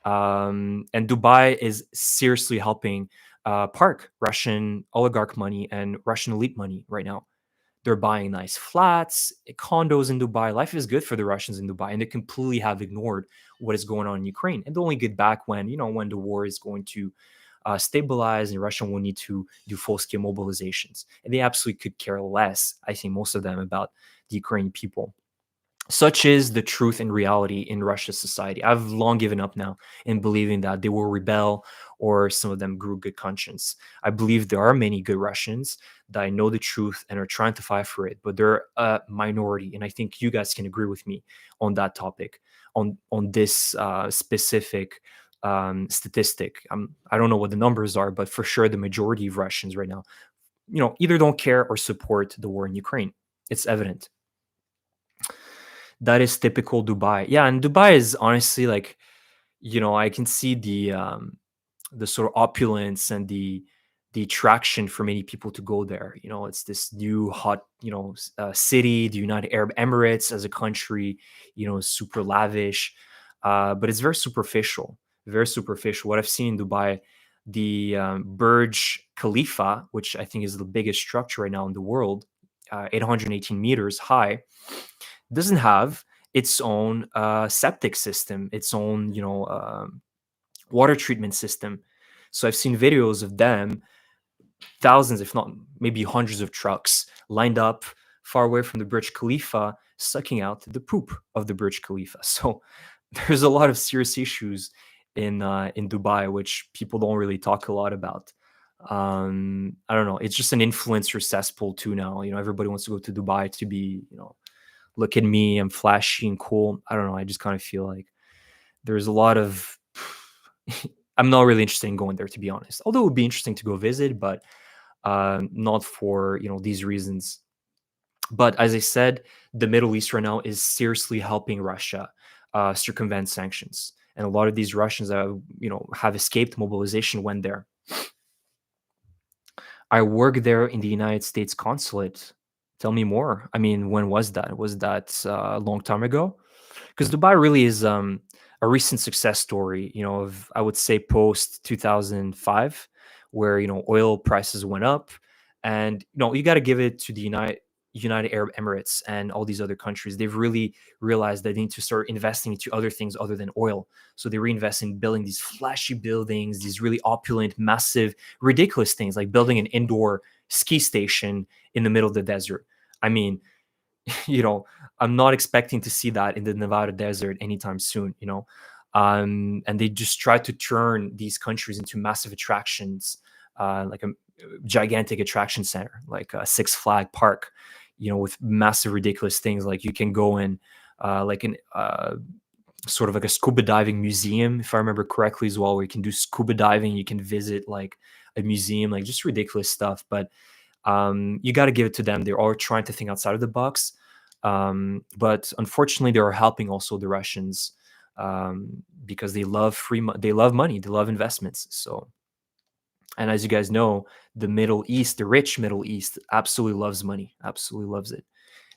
A: And Dubai is seriously helping park Russian oligarch money and Russian elite money right now. They're buying nice flats, condos in Dubai. Life is good for the Russians in Dubai, and they completely have ignored what is going on in Ukraine. And they'll only get back when when the war is going to stabilize and Russia will need to do full-scale mobilizations. And they absolutely could care less, I think, most of them, about the Ukrainian people. Such is the truth and reality in Russia's society. I've long given up now in believing that they will rebel or some of them grew good conscience. I believe there are many good Russians that know the truth and are trying to fight for it, but they're a minority. And I think you guys can agree with me on that topic, on this specific statistic. I don't know what the numbers are, but for sure the majority of Russians right now, either don't care or support the war in Ukraine. It's evident. That is typical Dubai. Yeah, and Dubai is honestly like, I can see the sort of opulence and the attraction for many people to go there. It's this new hot, city, the United Arab Emirates as a country, super lavish, but it's very superficial, very superficial. What I've seen in Dubai, the Burj Khalifa, which I think is the biggest structure right now in the world, 818 meters high, doesn't have its own septic system, its own water treatment system. So I've seen videos of them, thousands, if not maybe hundreds of trucks lined up far away from the Burj Khalifa, sucking out the poop of the Burj Khalifa. So there's a lot of serious issues in Dubai, which people don't really talk a lot about. I don't know. It's just an influencer cesspool too now. Everybody wants to go to Dubai to be, look at me, I'm flashy and cool. I don't know. I just kind of feel like there's a lot of I'm not really interested in going there, to be honest. Although it would be interesting to go visit, but not for these reasons. But as I said, the Middle East right now is seriously helping Russia circumvent sanctions, and a lot of these Russians that have escaped mobilization went there. I work there in the United States consulate. Tell me more. I mean, when was that? Was that a long time ago? Because Dubai really is a recent success story. Of I would say post 2005, where oil prices went up, and you got to give it to the United Arab Emirates and all these other countries. They've really realized they need to start investing into other things other than oil. So they reinvest in building these flashy buildings, these really opulent, massive, ridiculous things like building an indoor ski station in the middle of the desert. I mean, you know, I'm not expecting to see that in the Nevada desert anytime soon. And they just try to turn these countries into massive attractions, like a gigantic attraction center, like a Six Flag Park, with massive, ridiculous things. Like you can go in, like an sort of like a scuba diving museum, if I remember correctly, as well, where you can do scuba diving. You can visit like a museum, like just ridiculous stuff. But you got to give it to them. They're all trying to think outside of the box. But unfortunately, they are helping also the Russians, because they love they love money, they love investments. So, and as you guys know, the Middle East, the rich Middle East, absolutely loves money, absolutely loves it.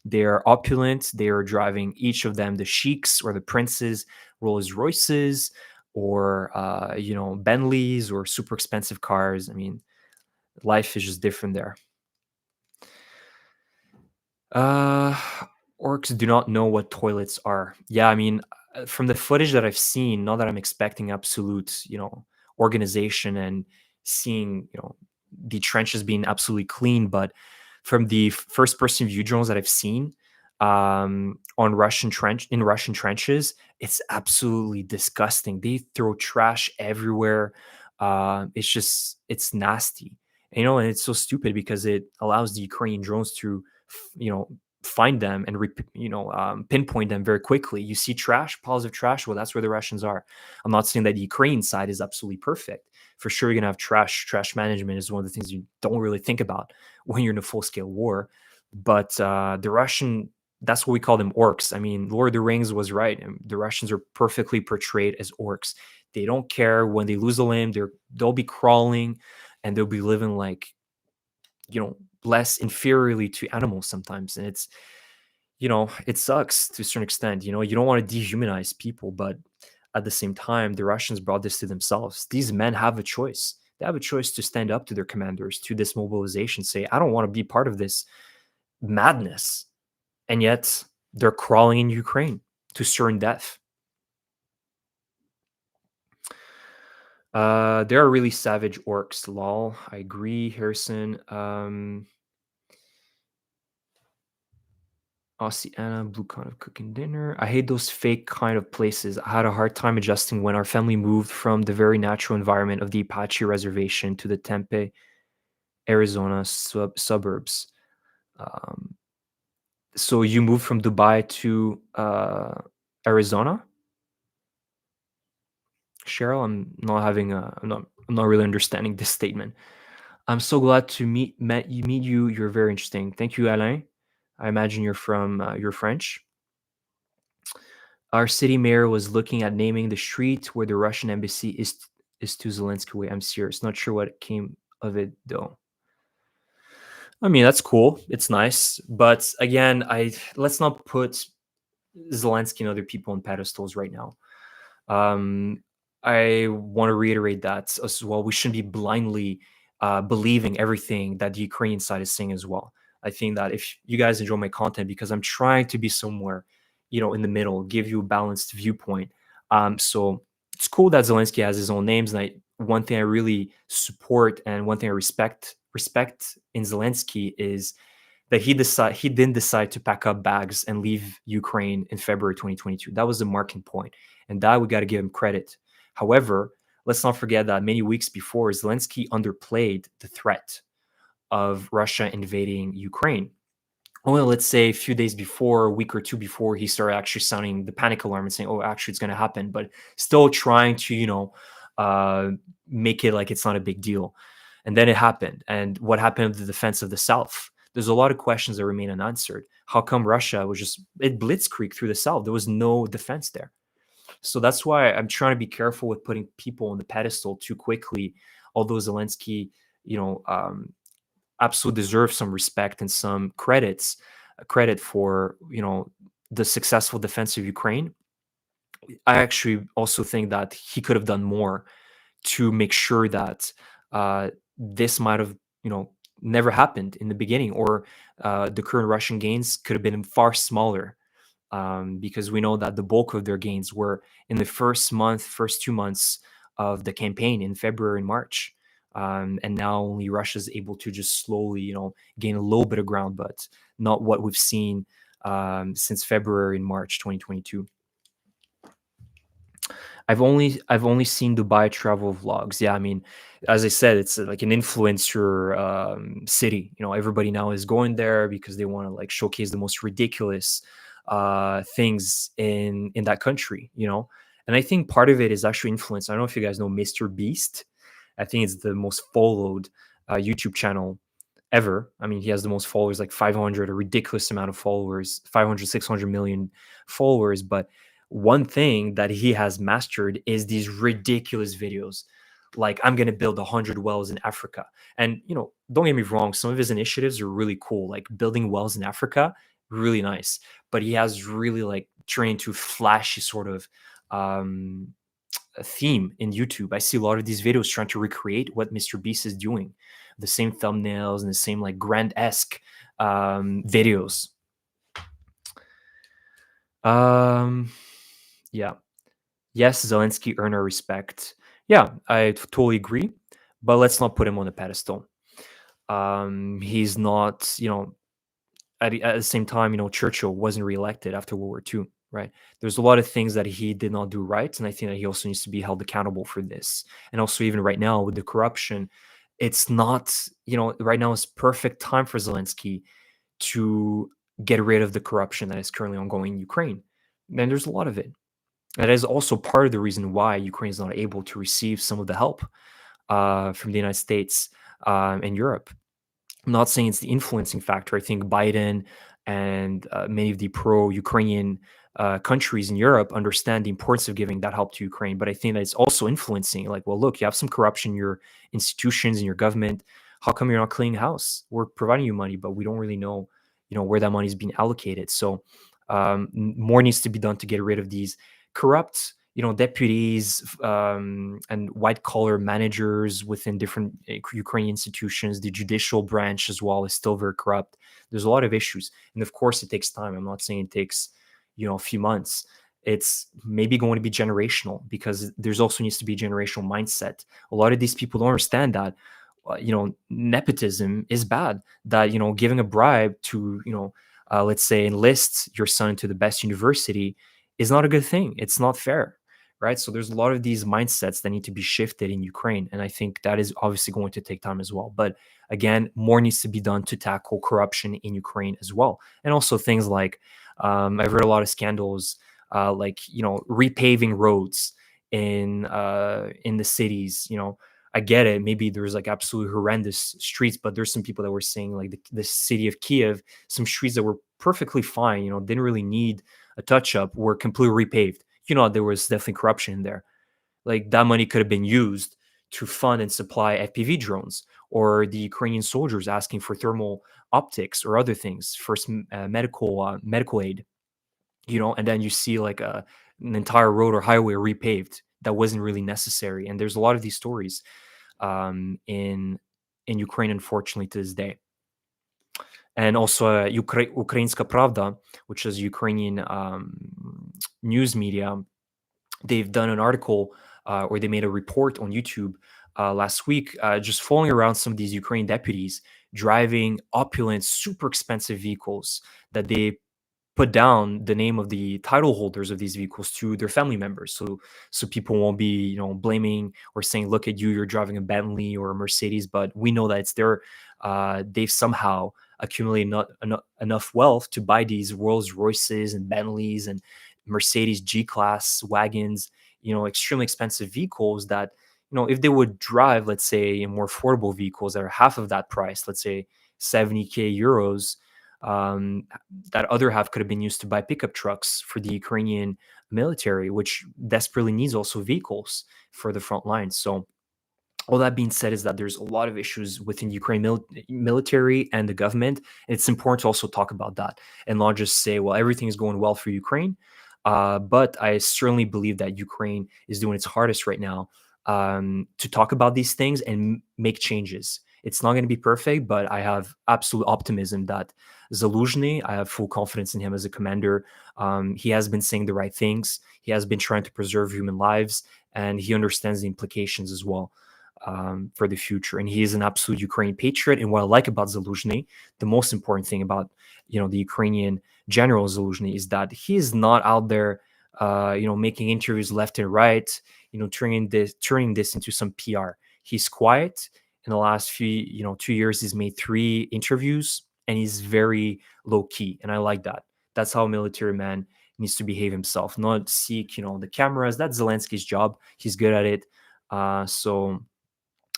A: They are opulent. They are driving, each of them, the sheiks or the princes, Rolls Royces, or Bentleys, or super expensive cars. I mean, life is just different there. Uh, Orcs do not know what toilets are. Yeah, I mean, from the footage that I've seen, not that I'm expecting absolute, organization and seeing, the trenches being absolutely clean, but from the first person view drones that I've seen, on Russian trenches, it's absolutely disgusting. They throw trash everywhere. It's nasty. And it's so stupid because it allows the Ukrainian drones to you know find them and pinpoint them very quickly. You see trash, piles of trash, well, that's where the Russians are. I'm not saying that the Ukrainian side is absolutely perfect. For sure, you're gonna have trash management is one of the things you don't really think about when you're in a full-scale war. But the Russian, that's what we call them, orcs. I mean, Lord of the Rings was right, and the Russians are perfectly portrayed as orcs. They don't care when they lose a limb. They'll be crawling, and they'll be living like, less inferiorly to animals sometimes. And it sucks to a certain extent. You don't want to dehumanize people, but at the same time, the Russians brought this to themselves. These men have a choice. They have a choice to stand up to their commanders, to this mobilization, say, I don't want to be part of this madness. And yet they're crawling in Ukraine to certain death. There are really savage orcs, lol. I agree, Harrison. Oceana, blue kind of cooking dinner. I hate those fake kind of places. I had a hard time adjusting when our family moved from the very natural environment of the Apache reservation to the Tempe, Arizona suburbs. Um, so you moved from Dubai to Arizona, Cheryl? I'm not really understanding this statement. I'm so glad to meet you. You're very interesting. Thank you, Alain. I imagine you're French. Our city mayor was looking at naming the street where the Russian embassy is to Zelensky way. I'm serious. Not sure what came of it though. I mean, that's cool. It's nice, but again, I let's not put Zelensky and other people on pedestals right now. Um, I want to reiterate that as well. We shouldn't be blindly believing everything that the Ukrainian side is saying as well. I think that if you guys enjoy my content, because I'm trying to be somewhere, in the middle, give you a balanced viewpoint. So it's cool that Zelensky has his own names, and one thing I really support and one thing I respect in Zelensky is that he didn't decide to pack up bags and leave Ukraine in February 2022. That was the marking point, and that we got to give him credit. However, let's not forget that many weeks before, Zelensky underplayed the threat of Russia invading Ukraine. Only, let's say, a few days before, a week or two before, he started actually sounding the panic alarm and saying, "Oh, actually, it's going to happen," but still trying to, uh, make it like it's not a big deal. And then it happened. And what happened to the defense of the South? There's a lot of questions that remain unanswered. How come Russia was just it blitzkrieg through the South? There was no defense there. So that's why I'm trying to be careful with putting people on the pedestal too quickly. Although Zelensky, you know, um, absolutely deserve some respect and some credit for the successful defense of Ukraine. I actually also think that he could have done more to make sure that this might have never happened in the beginning, or the current Russian gains could have been far smaller, because we know that the bulk of their gains were in the first 2 months of the campaign in February and March. And now only Russia's able to just slowly, gain a little bit of ground, but not what we've seen since February and March 2022. I've only seen Dubai travel vlogs. Yeah, I mean, as I said, it's like an influencer city. Everybody now is going there because they want to like showcase the most ridiculous things in that country. And I think part of it is actually influence. I don't know if you guys know Mr. Beast. I think it's the most followed YouTube channel ever. I mean, he has the most followers, like 500, a ridiculous amount of followers, 500, 600 million followers. But one thing that he has mastered is these ridiculous videos. Like, I'm going to build 100 wells in Africa. And, don't get me wrong, some of his initiatives are really cool, like building wells in Africa, really nice. But he has really like trained to flashy sort of um, a theme in YouTube. I see a lot of these videos trying to recreate what Mr. Beast is doing, the same thumbnails and the same like grand esque videos. Um, yeah. Yes, Zelensky earned our respect. Yeah, I totally agree. But let's not put him on a pedestal. He's not, at the same time, Churchill wasn't reelected after World War II, right? There's a lot of things that he did not do right, and I think that he also needs to be held accountable for this. And also, even right now with the corruption, it's not, right now is perfect time for Zelensky to get rid of the corruption that is currently ongoing in Ukraine. And there's a lot of it. That is also part of the reason why Ukraine is not able to receive some of the help from the United States and Europe. I'm not saying it's the influencing factor. I think Biden and many of the pro-Ukrainian countries in Europe understand the importance of giving that help to Ukraine. But I think that it's also influencing. Like, well, look, you have some corruption in your institutions in your government. How come you're not cleaning house? We're providing you money, but we don't really know, where that money is being allocated. So more needs to be done to get rid of these corrupt deputies and white collar managers within different Ukrainian institutions. The judicial branch as well is still very corrupt. There's a lot of issues, and of course, it takes time. I'm not saying it takes a few months. It's maybe going to be generational, because there's also needs to be generational mindset. A lot of these people don't understand that nepotism is bad. That giving a bribe to let's say enlist your son to the best university is not a good thing. It's not fair, right? So there's a lot of these mindsets that need to be shifted in Ukraine, and I think that is obviously going to take time as well. But again, more needs to be done to tackle corruption in Ukraine as well, and also things like I've heard a lot of scandals, like repaving roads in the cities. I get it. Maybe there's like absolutely horrendous streets, but there's some people that were saying like the city of Kiev, some streets that were perfectly fine, didn't really need a touch up, were completely repaved. There was definitely corruption in there. Like, that money could have been used to fund and supply FPV drones, or the Ukrainian soldiers asking for thermal optics or other things for some medical aid. And then you see like an entire road or highway repaved that wasn't really necessary. And there's a lot of these stories in Ukraine, unfortunately, to this day. And also Ukrainska Pravda, which is Ukrainian news media. They've done an article, or they made a report on YouTube last week, just following around some of these Ukrainian deputies driving opulent, super expensive vehicles that they put down the name of the title holders of these vehicles to their family members, so people won't be blaming or saying, look at you, you're driving a Bentley or a Mercedes, but we know that it's their they've somehow accumulated not enough wealth to buy these Rolls Royces and Bentleys and Mercedes G-Class wagons, extremely expensive vehicles that, if they would drive, let's say, in more affordable vehicles that are half of that price, let's say 70K euros, um, that other half could have been used to buy pickup trucks for the Ukrainian military, which desperately needs also vehicles for the front lines. So All that being said is that there's a lot of issues within Ukraine military and the government. And it's important to also talk about that and not just say, well, everything is going well for Ukraine. But I certainly believe that Ukraine is doing its hardest right now to talk about these things and make changes. It's not going to be perfect, but I have absolute optimism that Zaluzhny, I have full confidence in him as a commander. He has been saying the right things. He has been trying to preserve human lives, and he understands the implications as well for the future. And he is an absolute Ukrainian patriot. And what I like about Zaluzhny, the most important thing about the Ukrainian general Zaluzhny is that he is not out there, making interviews left and right, turning this into some PR. He's quiet. In the last 2 years, he's made 3 interviews, and he's very low key, and I like that. That's how a military man needs to behave himself, not seek the cameras. That's Zelensky's job. He's good at it. So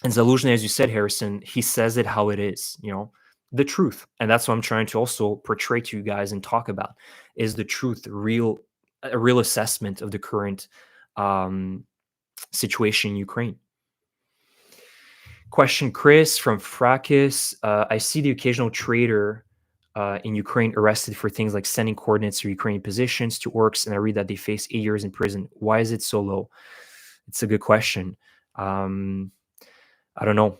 A: and Zaluzhny, as you said, Harrison, he says it how it is, the truth. And that's what I'm trying to also portray to you guys and talk about is the truth, a real assessment of the current um, situation in Ukraine. Question Chris from Frakis. I see the occasional traitor in Ukraine arrested for things like sending coordinates to Ukrainian positions to orcs, and I read that they face 8 years in prison. Why is it so low? It's a good question. I don't know.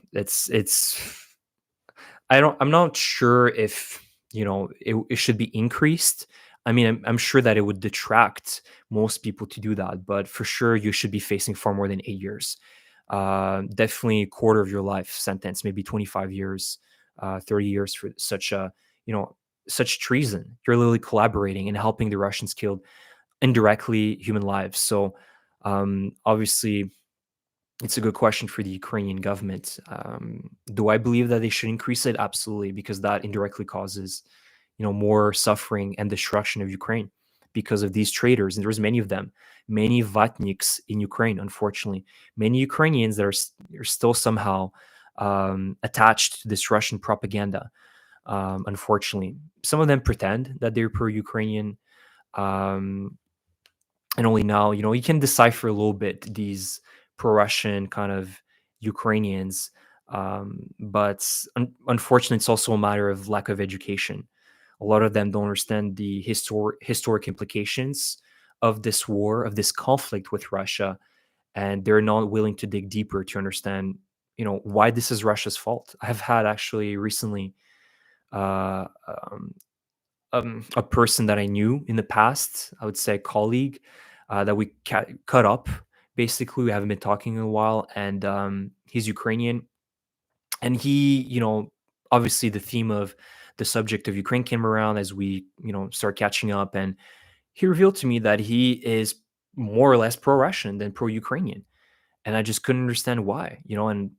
A: I'm not sure if it should be increased. I mean, I'm sure that it would detract most people to do that, but for sure you should be facing far more than 8 years. Definitely a quarter of your life sentence, maybe 25 years, 30 years for such treason. You're literally collaborating and helping the Russians kill indirectly human lives. So obviously it's a good question for the Ukrainian government. Do I believe that they should increase it? Absolutely, because that indirectly causes, more suffering and destruction of Ukraine because of these traitors. And there's many of them, many vatniks in Ukraine. Unfortunately, many Ukrainians that are still somehow attached to this Russian propaganda. Unfortunately, some of them pretend that they're pro-Ukrainian. Um, and only now, you can decipher a little bit these pro-Russian kind of Ukrainians, but unfortunately, it's also a matter of lack of education. A lot of them don't understand the historic implications of this war, of this conflict with Russia, and they're not willing to dig deeper to understand, why this is Russia's fault. I've had actually recently uh, um, a person that I knew in the past, I would say a colleague, that we cut up. Basically, we haven't been talking in a while, and he's Ukrainian, and he, obviously the theme of the subject of Ukraine came around as we, start catching up, and he revealed to me that he is more or less pro-Russian than pro-Ukrainian, and I just couldn't understand why, and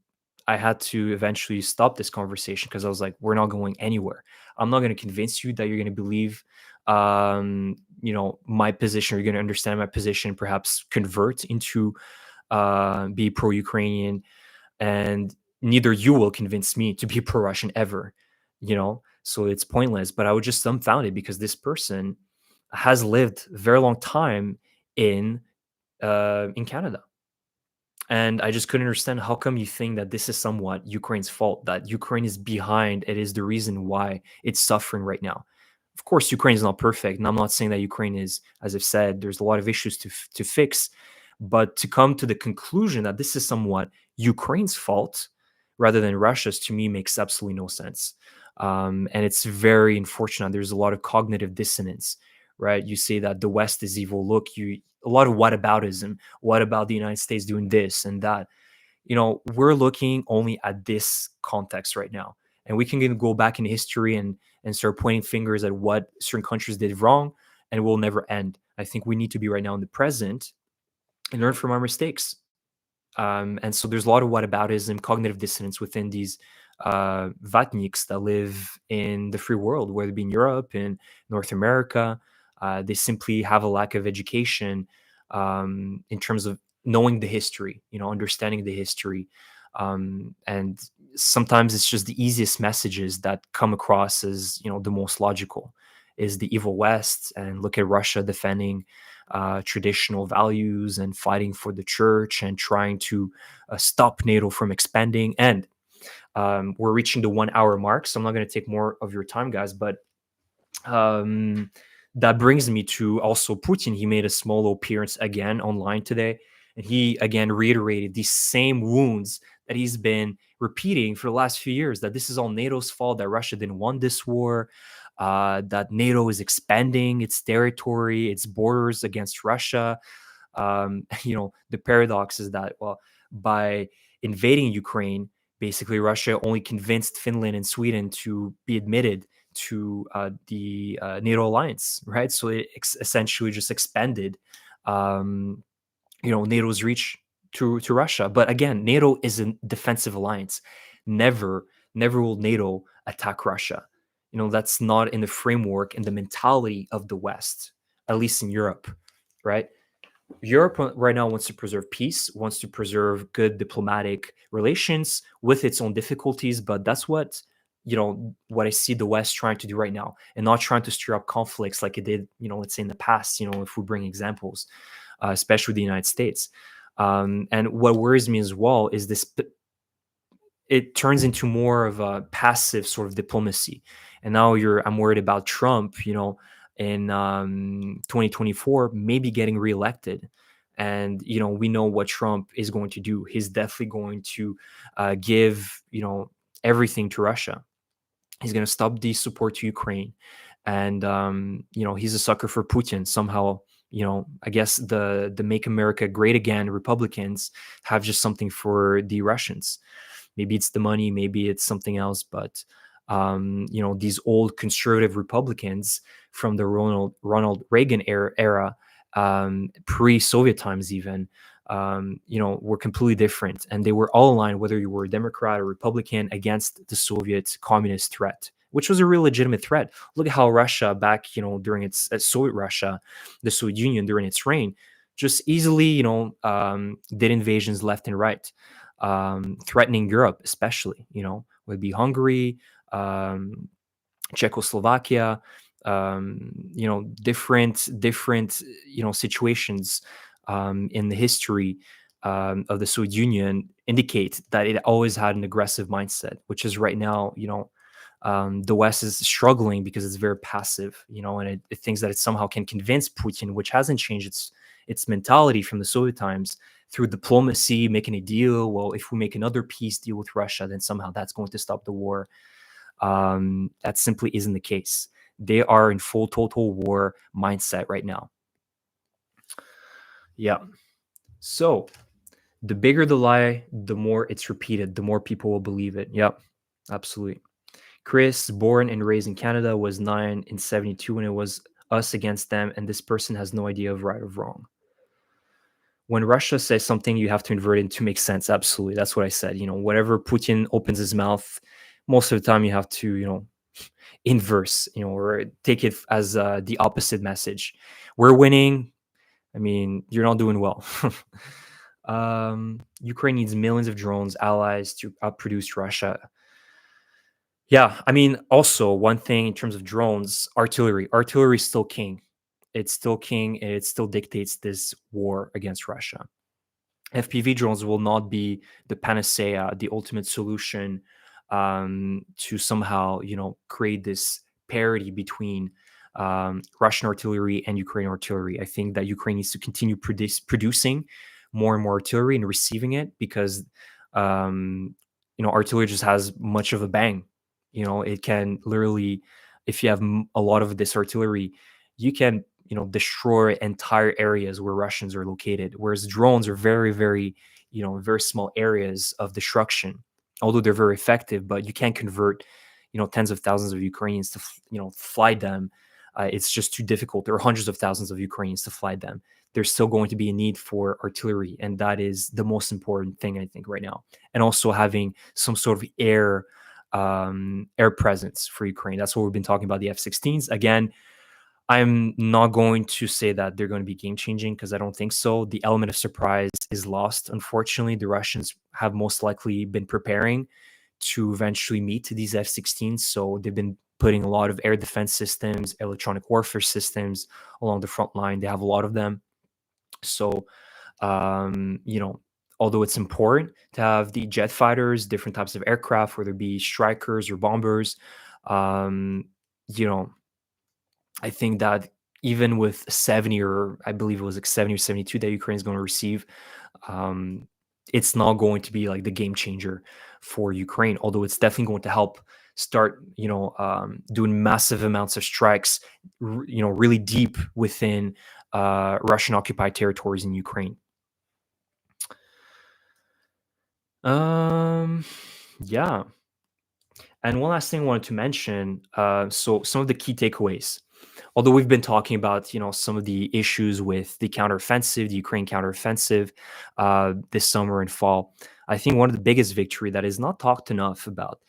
A: I had to eventually stop this conversation because I was like, we're not going anywhere. I'm not going to convince you that you're going to believe, my position. You're going to understand my position, perhaps convert into be pro-Ukrainian, and neither you will convince me to be pro-Russian ever. So it's pointless. But I was just dumbfounded because this person has lived a very long time in Canada. And I just couldn't understand how come you think that this is somewhat Ukraine's fault, that Ukraine is behind. It is the reason why it's suffering right now. Of course, Ukraine is not perfect. And I'm not saying that Ukraine is, as I've said, there's a lot of issues to fix. But to come to the conclusion that this is somewhat Ukraine's fault rather than Russia's, to me, makes absolutely no sense. And it's very unfortunate. There's a lot of cognitive dissonance, right? You say that the West is evil. Look, a lot of whataboutism. What about the United States doing this and that? We're looking only at this context right now, and we can go back in history and start pointing fingers at what certain countries did wrong, and it will never end. I think we need to be right now in the present and learn from our mistakes. And so there's a lot of whataboutism, cognitive dissonance within these vatniks that live in the free world, whether it be in Europe, in North America. They simply have a lack of education in terms of knowing the history, understanding the history. And sometimes it's just the easiest messages that come across as, the most logical is the evil West, and look at Russia defending traditional values and fighting for the church and trying to stop NATO from expanding. And we're reaching the 1 hour mark, so I'm not going to take more of your time, guys. But um, that brings me to also Putin. He made a small appearance again online today, and he again reiterated these same wounds that he's been repeating for the last few years, that this is all NATO's fault, that Russia didn't want this war, that NATO is expanding its territory, its borders against Russia. The paradox is that, well, by invading Ukraine, basically Russia only convinced Finland and Sweden to be admitted to the NATO alliance, right? So it essentially just expanded, NATO's reach to Russia. But again, NATO is a defensive alliance. Never, never will NATO attack Russia. That's not in the framework and the mentality of the West, at least in Europe, right? Europe right now wants to preserve peace, wants to preserve good diplomatic relations with its own difficulties, but that's what I see the West trying to do right now, and not trying to stir up conflicts like it did, let's say in the past, if we bring examples, especially the United States. And what worries me as well is it turns into more of a passive sort of diplomacy. And now I'm worried about Trump, in 2024, maybe getting reelected. And, we know what Trump is going to do. He's definitely going to give, everything to Russia. He's going to stop the support to Ukraine. And, he's a sucker for Putin somehow. I guess the Make America Great Again Republicans have just something for the Russians. Maybe it's the money, maybe it's something else, but these old conservative Republicans from the Ronald Reagan era, pre-Soviet times even, were completely different, and they were all aligned, whether you were a Democrat or Republican, against the Soviet communist threat, which was a real legitimate threat. Look at how Russia back, during its Soviet Russia, the Soviet Union during its reign, just easily, did invasions left and right, threatening Europe, especially, would be Hungary, Czechoslovakia, different, situations in the history of the Soviet Union indicate that it always had an aggressive mindset, which is right now, the West is struggling because it's very passive, and it thinks that it somehow can convince Putin, which hasn't changed its mentality from the Soviet times, through diplomacy, making a deal. Well, if we make another peace deal with Russia, then somehow that's going to stop the war. That simply isn't the case. They are in full total war mindset right now. Yeah. So the bigger the lie, the more it's repeated, the more people will believe it. Yep, absolutely. Chris, born and raised in Canada, was 9 in 72 when it was us against them, and this person has no idea of right or wrong. When Russia says something, you have to invert it to make sense. Absolutely. That's what I said. Whatever Putin opens his mouth, most of the time you have to, inverse, or take it as the opposite message. We're winning. I mean, you're not doing well. Ukraine needs millions of drones, allies to outproduce Russia. Yeah, I mean, also one thing in terms of drones, artillery. Artillery is still king. It's still king, and it still dictates this war against Russia. FPV drones will not be the panacea, the ultimate solution to somehow, create this parity between Russian artillery and Ukrainian artillery. I think that Ukraine needs to continue producing more and more artillery and receiving it, because artillery just has much of a bang. It can literally, if you have a lot of this artillery, you can destroy entire areas where Russians are located. Whereas drones are very, very, very small areas of destruction. Although they're very effective, but you can't convert, tens of thousands of Ukrainians to, fly them. It's just too difficult. There are hundreds of thousands of Ukrainians to fly them. There's still going to be a need for artillery, and that is the most important thing, I think, right now. And also having some sort of air presence for Ukraine. That's what we've been talking about, the F-16s. Again, I'm not going to say that they're going to be game changing, because I don't think so. The element of surprise is lost. Unfortunately, the Russians have most likely been preparing to eventually meet these F-16s. So they've been putting a lot of air defense systems, electronic warfare systems along the front line. They have a lot of them. So, you know, although it's important to have the jet fighters, different types of aircraft, whether it be strikers or bombers, um, you know, I think that even with 70, or I believe it was like 70 or 72 that Ukraine is going to receive, um, it's not going to be like the game changer for Ukraine, although it's definitely going to help start, doing massive amounts of strikes, really deep within Russian occupied territories in Ukraine. Um, yeah. And one last thing I wanted to mention, so some of the key takeaways. Although we've been talking about, some of the issues with the counteroffensive, the Ukraine counteroffensive, this summer and fall, I think one of the biggest victory that is not talked enough about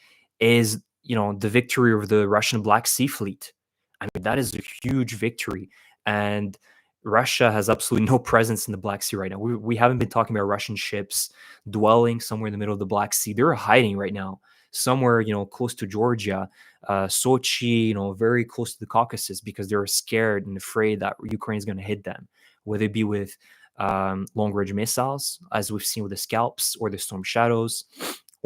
A: is, the victory over the Russian Black Sea Fleet. I mean, that is a huge victory, and Russia has absolutely no presence in the Black Sea right now. We haven't been talking about Russian ships dwelling somewhere in the middle of the Black Sea. They're hiding right now somewhere, close to Georgia, Sochi, very close to the Caucasus, because they're scared and afraid that Ukraine is going to hit them, whether it be with long-range missiles, as we've seen with the Scalps or the Storm Shadows,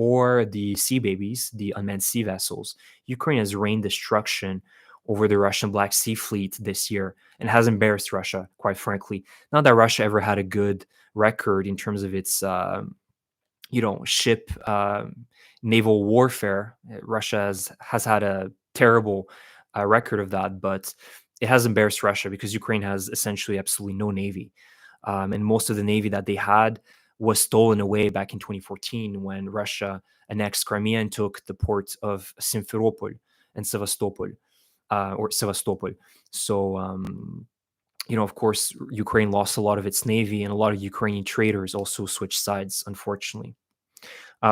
A: or the Sea Babies, the unmanned sea vessels. Ukraine has rained destruction over the Russian Black Sea Fleet this year and has embarrassed Russia, quite frankly. Not that Russia ever had a good record in terms of its ship naval warfare. Russia has had a terrible record of that, but it has embarrassed Russia because Ukraine has essentially absolutely no navy, and most of the navy that they had was stolen away back in 2014 when Russia annexed Crimea and took the ports of Simferopol and Sevastopol, or Sevastopol. So. Of course, Ukraine lost a lot of its navy, and a lot of Ukrainian traders also switched sides, unfortunately.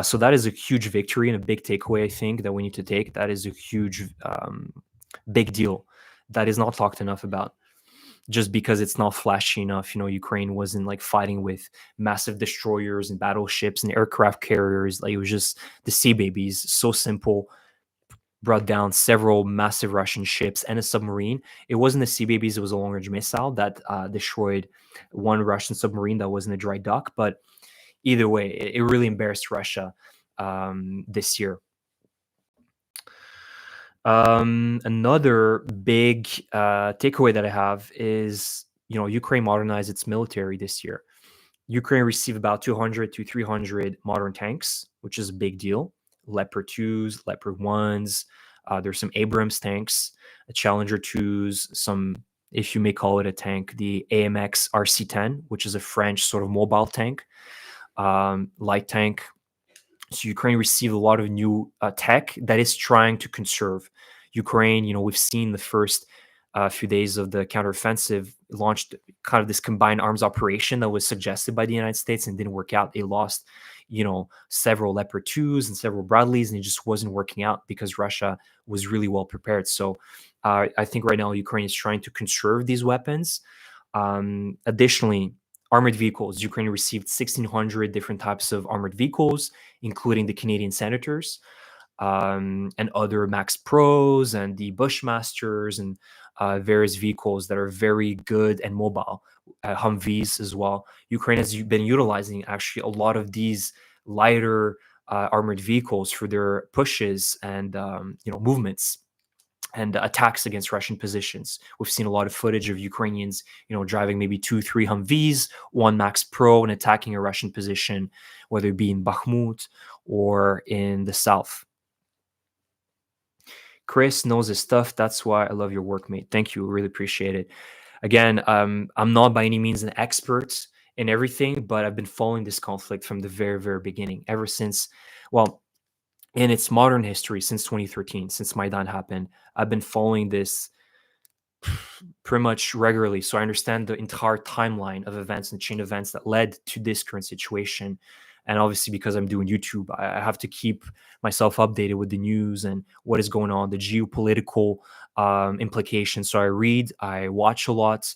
A: So that is a huge victory and a big takeaway, I think, that we need to take. That is a huge, big deal that is not talked enough about, just because it's not flashy enough. Ukraine wasn't like fighting with massive destroyers and battleships and aircraft carriers. Like, it was just the Sea Babies, so simple, brought down several massive Russian ships and a submarine. It wasn't the Sea Babies, it was a long-range missile that destroyed one Russian submarine that was in a dry dock. But either way, it really embarrassed Russia this year. Another big takeaway that I have is, Ukraine modernized its military this year. Ukraine received about 200 to 300 modern tanks, which is a big deal. Leopard 2s, Leopard 1s. There's some Abrams tanks, Challenger 2s, some, if you may call it a tank, the AMX RC-10, which is a French sort of mobile tank, light tank. So Ukraine received a lot of new tech that is trying to conserve. Ukraine, we've seen the first few days of the counteroffensive launched kind of this combined arms operation that was suggested by the United States and didn't work out. They lost, several Leopard 2s and several Bradleys, and it just wasn't working out because Russia was really well prepared. So I think right now Ukraine is trying to conserve these weapons. Additionally, armored vehicles. Ukraine received 1,600 different types of armored vehicles, including the Canadian Senators, and other Max Pros and the Bushmasters, and various vehicles that are very good and mobile, Humvees as well. Ukraine has been utilizing actually a lot of these lighter armored vehicles for their pushes and movements and attacks against Russian positions. We've seen a lot of footage of Ukrainians, driving maybe 2-3 Humvees, one Max Pro, and attacking a Russian position, whether it be in Bakhmut or in the south. Chris knows his stuff. That's why I love your work, mate. Thank you. Really appreciate it. Again, I'm not by any means an expert in everything, but I've been following this conflict from the very, very beginning, ever since, well, in its modern history, since 2013, since Maidan happened. I've been following this pretty much regularly. So I understand the entire timeline of events and chain events that led to this current situation. And obviously, because I'm doing YouTube, I have to keep myself updated with the news and what is going on, the geopolitical implications. So I read, I watch a lot,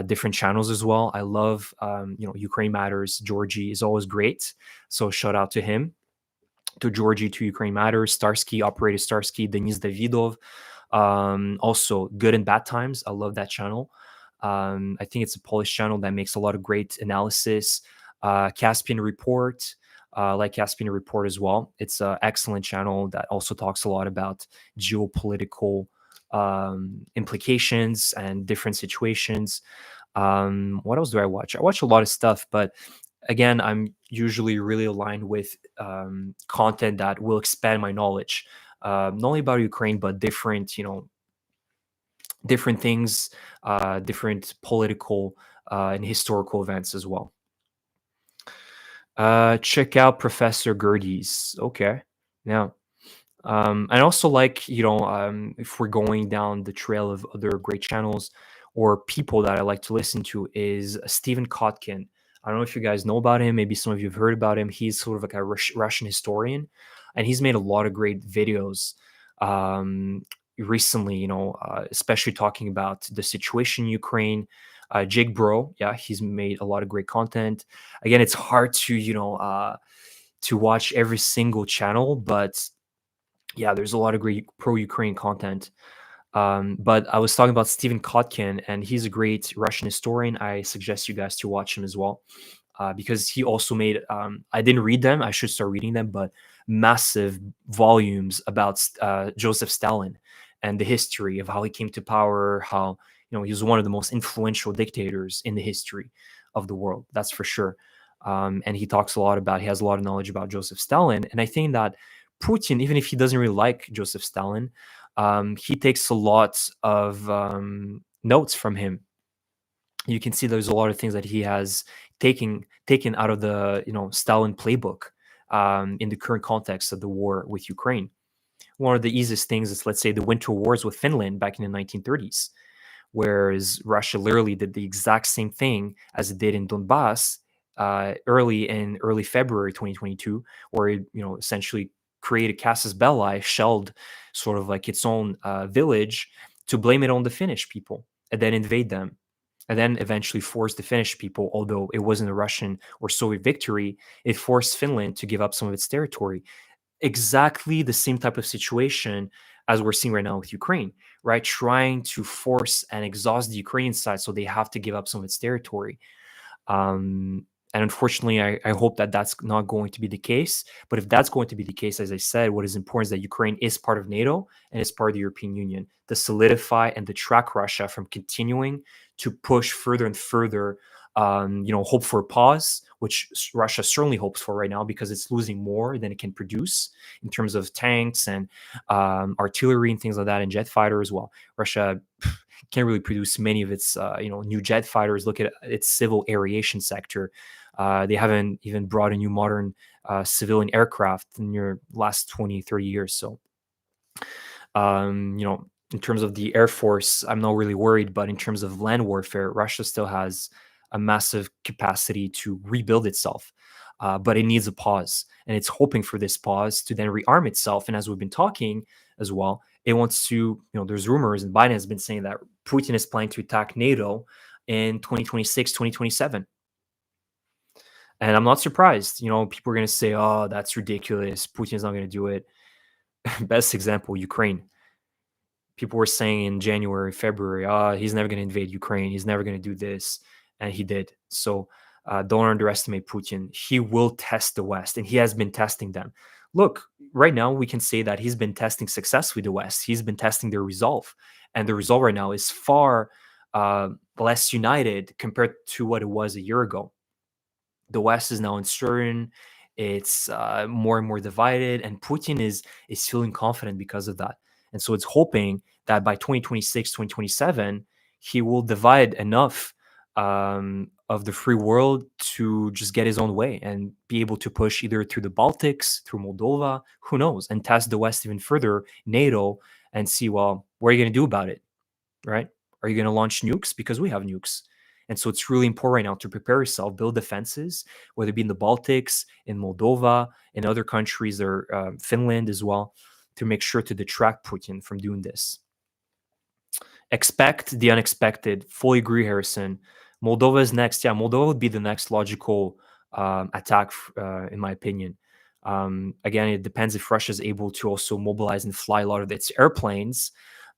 A: different channels as well. I love, Ukraine Matters. Georgie is always great. So shout out to him, to Georgie, to Ukraine Matters, Starsky, Operator Starsky, Denis Davidov. Also, Good and Bad Times. I love that channel. I think it's a Polish channel that makes a lot of great analysis. Caspian Report, like Caspian Report as well. It's an excellent channel that also talks a lot about geopolitical implications and different situations. What else do I watch? I watch a lot of stuff, but again, I'm usually really aligned with content that will expand my knowledge, not only about Ukraine, but different, different things, different political and historical events as well. Check out Professor Gerdes. Okay, yeah. I also like, if we're going down the trail of other great channels or people that I like to listen to, is Stephen Kotkin. I don't know if you guys know about him. Maybe some of you have heard about him. He's sort of like a Russian historian, and he's made a lot of great videos recently, especially talking about the situation in Ukraine. Jake Bro, yeah, he's made a lot of great content. Again, it's hard to watch every single channel, but yeah, there's a lot of great pro-Ukraine content. But I was talking about Stephen Kotkin, and he's a great Russian historian. I suggest you guys to watch him as well, because he also made. I didn't read them. I should start reading them, but massive volumes about Joseph Stalin and the history of how he came to power. How he was one of the most influential dictators in the history of the world. That's for sure. And he talks a lot about. He has a lot of knowledge about Joseph Stalin, and I think that Putin, even if he doesn't really like Joseph Stalin, he takes a lot of notes from him. You can see there's a lot of things that he has taken out of the Stalin playbook in the current context of the war with Ukraine. One of the easiest things is, let's say, the winter wars with Finland back in the 1930s, whereas Russia literally did the exact same thing as it did in Donbass early February 2022, where it essentially created casus belli, shelled sort of like its own village to blame it on the Finnish people, and then invade them, and then eventually force the Finnish people, although it wasn't a Russian or Soviet victory, it forced Finland to give up some of its territory. Exactly the same type of situation as we're seeing right now with Ukraine, right? Trying to force and exhaust the Ukrainian side so they have to give up some of its territory. And unfortunately, I hope that that's not going to be the case. But if that's going to be the case, as I said, what is important is that Ukraine is part of NATO and is part of the European Union to solidify and to track Russia from continuing to push further and further. Hope for a pause, which Russia certainly hopes for right now because it's losing more than it can produce in terms of tanks and artillery and things like that, and jet fighters. Well, Russia can't really produce many of its new jet fighters. Look at its civil aviation sector. They haven't even brought a new modern civilian aircraft in your last 20, 30 years. So, in terms of the Air Force, I'm not really worried. But in terms of land warfare, Russia still has a massive capacity to rebuild itself. But it needs a pause. And it's hoping for this pause to then rearm itself. And as we've been talking as well, it wants to, there's rumors, and Biden has been saying that Putin is planning to attack NATO in 2026, 2027. And I'm not surprised. People are going to say, oh, that's ridiculous. Putin's not going to do it. Best example, Ukraine. People were saying in January, February, he's never going to invade Ukraine. He's never going to do this. And he did. So don't underestimate Putin. He will test the West, and he has been testing them. Look, right now, we can say that he's been testing successfully the West. He's been testing their resolve. And the resolve right now is far less united compared to what it was a year ago. The West is now uncertain. It's more and more divided, and Putin is feeling confident because of that. And so it's hoping that by 2026, 2027, he will divide enough of the free world to just get his own way and be able to push either through the Baltics, through Moldova, who knows, and test the West even further, NATO, and see, well, what are you going to do about it, right? Are you going to launch nukes? Because we have nukes. And so it's really important right now to prepare yourself, build defenses, whether it be in the Baltics, in Moldova, in other countries, or Finland as well, to make sure to detract Putin from doing this. Expect the unexpected. Fully agree, Harrison. Moldova is next. Yeah, Moldova would be the next logical attack, in my opinion. Again, it depends if Russia is able to also mobilize and fly a lot of its airplanes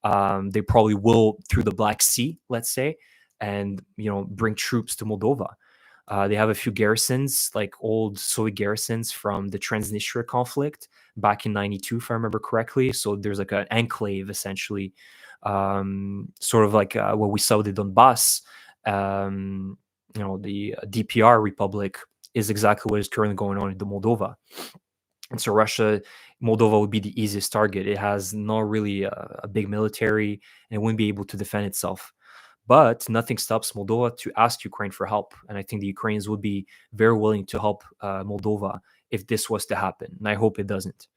A: they probably will through the Black Sea, let's say, and bring troops to Moldova. They have a few garrisons, like old Soviet garrisons from the Transnistria conflict back in '92, if I remember correctly. So there's like an enclave, essentially, sort of like what we saw with the Donbass. The DPR Republic is exactly what is currently going on in the Moldova. And so Moldova would be the easiest target. It has not really a big military and it wouldn't be able to defend itself. But nothing stops Moldova to ask Ukraine for help. And I think the Ukrainians would be very willing to help Moldova if this was to happen. And I hope it doesn't.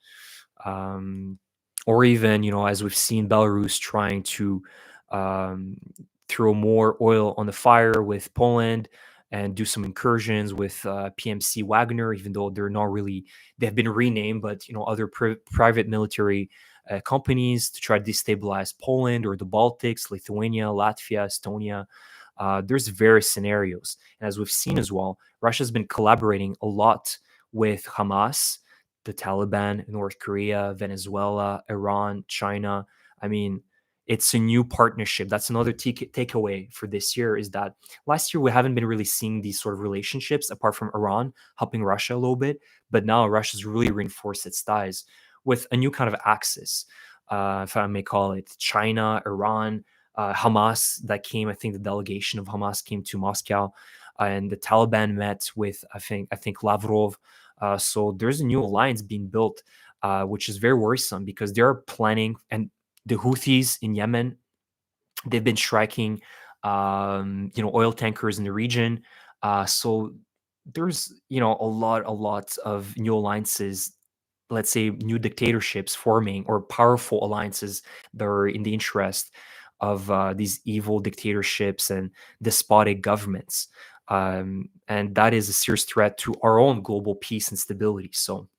A: Um, or even, as we've seen Belarus trying to um, throw more oil on the fire with Poland and do some incursions with PMC Wagner, even though they're not really, they've been renamed, but, other private military companies to try to destabilize Poland or the Baltics, Lithuania, Latvia, Estonia. There's various scenarios. And as we've seen as well, Russia's been collaborating a lot with Hamas, the Taliban, North Korea, Venezuela, Iran, China. I mean, it's a new partnership. That's another takeaway for this year is that last year we haven't been really seeing these sort of relationships apart from Iran helping Russia a little bit. But now Russia's really reinforced its ties with a new kind of axis, if I may call it, China, Iran, Hamas. I think the delegation of Hamas came to Moscow, and the Taliban met with I think Lavrov. So there's a new alliance being built, which is very worrisome because they're planning, and the Houthis in Yemen, they've been striking, oil tankers in the region. So there's, a lot of new alliances, let's say new dictatorships forming or powerful alliances that are in the interest of these evil dictatorships and despotic governments. And that is a serious threat to our own global peace and stability. So,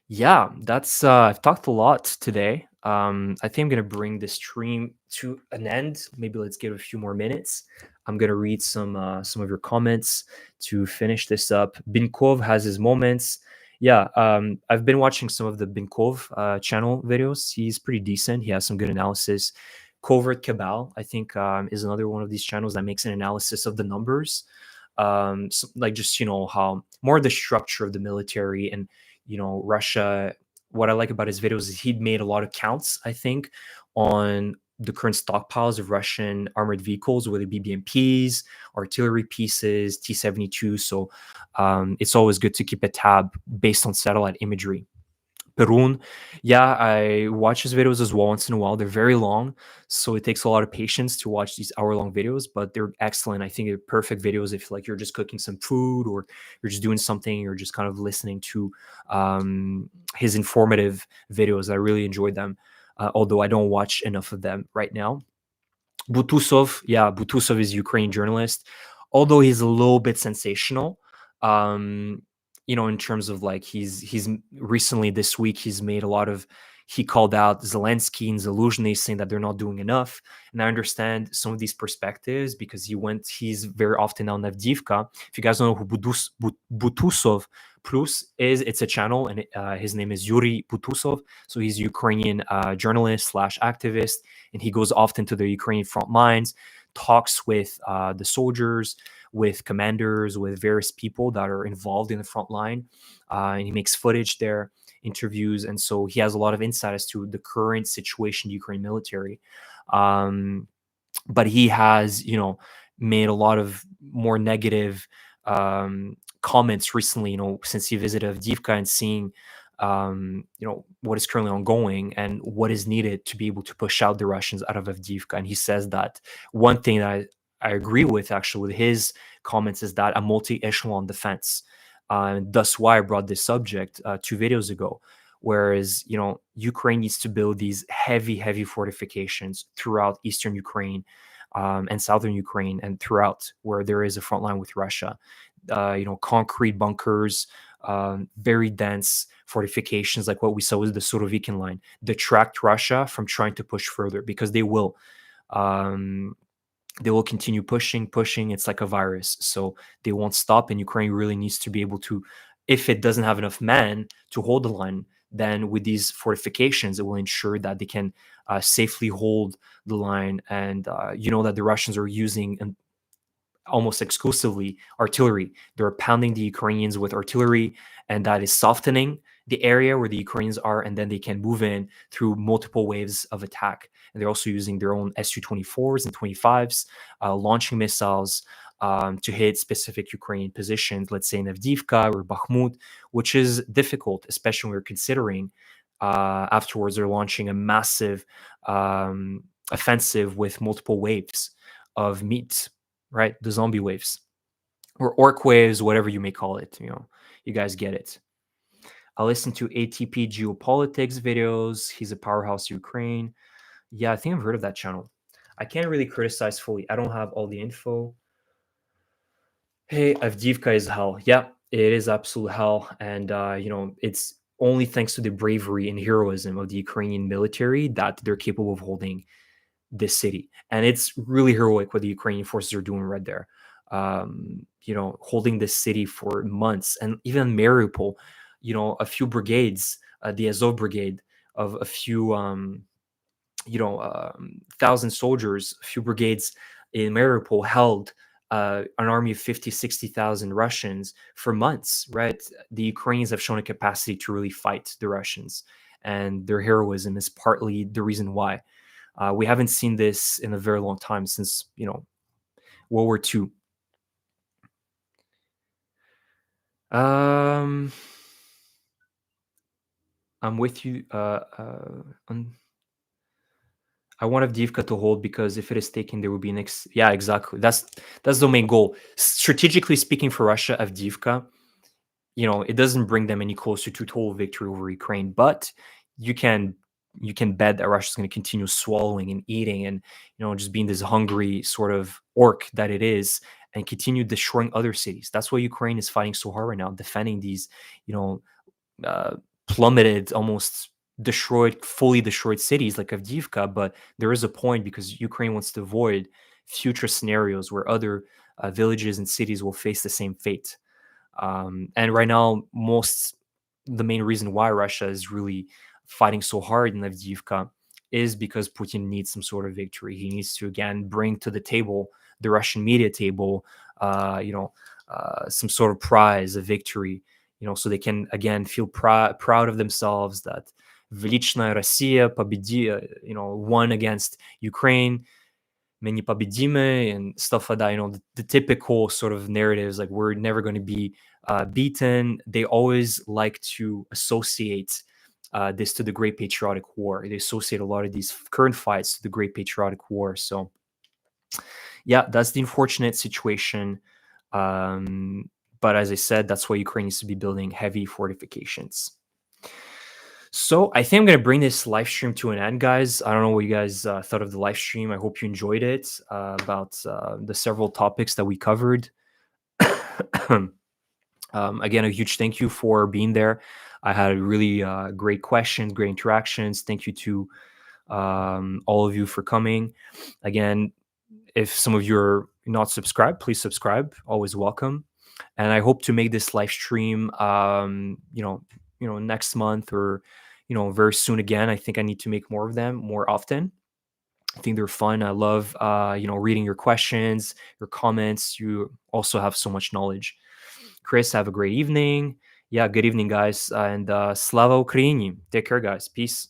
A: yeah, that's I've talked a lot today. I think I'm gonna bring the stream to an end. Maybe let's give a few more minutes. I'm gonna read some of your comments to finish this up. Binkov has his moments. Yeah, I've been watching some of the Binkov channel videos. He's pretty decent. He has some good analysis. Covert Cabal, I think, is another one of these channels that makes an analysis of the numbers. So, like, just how more the structure of the military and Russia. What I like about his videos is he'd made a lot of counts, I think, on the current stockpiles of Russian armored vehicles, whether it be BMPs, artillery pieces, T-72. So it's always good to keep a tab based on satellite imagery. Perun, yeah, I watch his videos as well once in a while. They're very long, so it takes a lot of patience to watch these hour-long videos, but they're excellent. I think they're perfect videos if like you're just cooking some food or you're just doing something, you're just kind of listening to his informative videos. I really enjoyed them, although I don't watch enough of them right now. Butusov, yeah, Butusov is a Ukrainian journalist, although he's a little bit sensational. Um, in terms of like he's recently this week he's made a lot of he called out Zelensky and Zelensky saying that they're not doing enough. And I understand some of these perspectives because he's very often on Avdiivka. If you guys don't know who Butusov Plus is, it's a channel and his name is Yuri Butusov. So he's a Ukrainian journalist slash activist, and he goes often to the Ukrainian front lines, talks with the soldiers, with commanders, with various people that are involved in the front line, and he makes footage there, interviews, and so he has a lot of insight as to the current situation in the Ukraine military. But he has, made a lot of more negative comments recently, since he visited Avdiivka and seeing what is currently ongoing and what is needed to be able to push out the Russians out of Avdiivka. And he says that one thing that I agree with actually with his comments is that a multi-echelon defense. And thus why I brought this subject 2 videos ago. Whereas, Ukraine needs to build these heavy, heavy fortifications throughout eastern Ukraine and southern Ukraine and throughout where there is a front line with Russia. Concrete bunkers, very dense fortifications like what we saw with the Surovikin line, detract Russia from trying to push further because they will. They will continue pushing. It's like a virus. So they won't stop. And Ukraine really needs to be able to, if it doesn't have enough men to hold the line, then with these fortifications, it will ensure that they can safely hold the line. And you know that the Russians are using almost exclusively artillery. They're pounding the Ukrainians with artillery, and that is softening the area where the Ukrainians are, and then they can move in through multiple waves of attack. And they're also using their own Su-24s and 25s, launching missiles to hit specific Ukrainian positions, let's say in Avdiivka or Bakhmut, which is difficult, especially when we're considering afterwards they're launching a massive offensive with multiple waves of meat, right? The zombie waves or orc waves, whatever you may call it. You know, you guys get it. I listen to ATP geopolitics videos. He's a powerhouse Ukraine. Yeah, I think I've heard of that channel. I can't really criticize fully. I don't have all the info. Hey, Avdiivka is hell. Yeah, it is absolute hell, and you know it's only thanks to the bravery and heroism of the Ukrainian military that they're capable of holding this city. And it's really heroic what the Ukrainian forces are doing right there. You know, holding this city for months. And even Mariupol, you know, a few brigades, the Azov brigade of a few, thousand soldiers, a few brigades in Mariupol held an army of 50, 60,000 Russians for months, right? The Ukrainians have shown a capacity to really fight the Russians. And their heroism is partly the reason why. We haven't seen this in a very long time since, you know, World War II. Um, I'm with you. I want Avdiivka to hold because if it is taken, there will be next. Yeah, exactly. That's the main goal. Strategically speaking, for Russia, Avdiivka, you know, it doesn't bring them any closer to total victory over Ukraine, but you can you can bet that Russia's going to continue swallowing and eating and you know just being this hungry sort of orc that it is and continue destroying other cities. That's why Ukraine is fighting so hard right now, defending these, you know, uh, plummeted, almost destroyed, fully destroyed cities like Avdiivka. But there is a point because Ukraine wants to avoid future scenarios where other villages and cities will face the same fate. And right now, the main reason why Russia is really fighting so hard in Avdiivka is because Putin needs some sort of victory. He needs to again bring to the table, the Russian media table, some sort of prize, a victory, you know, so they can again feel proud of themselves that Величная Россия won against Ukraine, мы непобедимы and stuff like that. You know, the typical sort of narratives like we're never going to be beaten. They always like to associate this to the Great Patriotic War. They associate a lot of these current fights to the Great Patriotic War. So, yeah, that's the unfortunate situation. But as I said, that's why Ukraine needs to be building heavy fortifications. So I think I'm going to bring this live stream to an end, guys. I don't know what you guys thought of the live stream. I hope you enjoyed it about the several topics that we covered. Again, a huge thank you for being there. I had really great questions, great interactions. Thank you to all of you for coming. Again, if some of you are not subscribed, please subscribe. Always welcome. And I hope to make this live stream, next month or very soon again. I think I need to make more of them more often. I think they're fun. I love reading your questions, your comments. You also have so much knowledge. Chris, have a great evening. Yeah, good evening, guys, and Slava Ukraini. Take care, guys. Peace.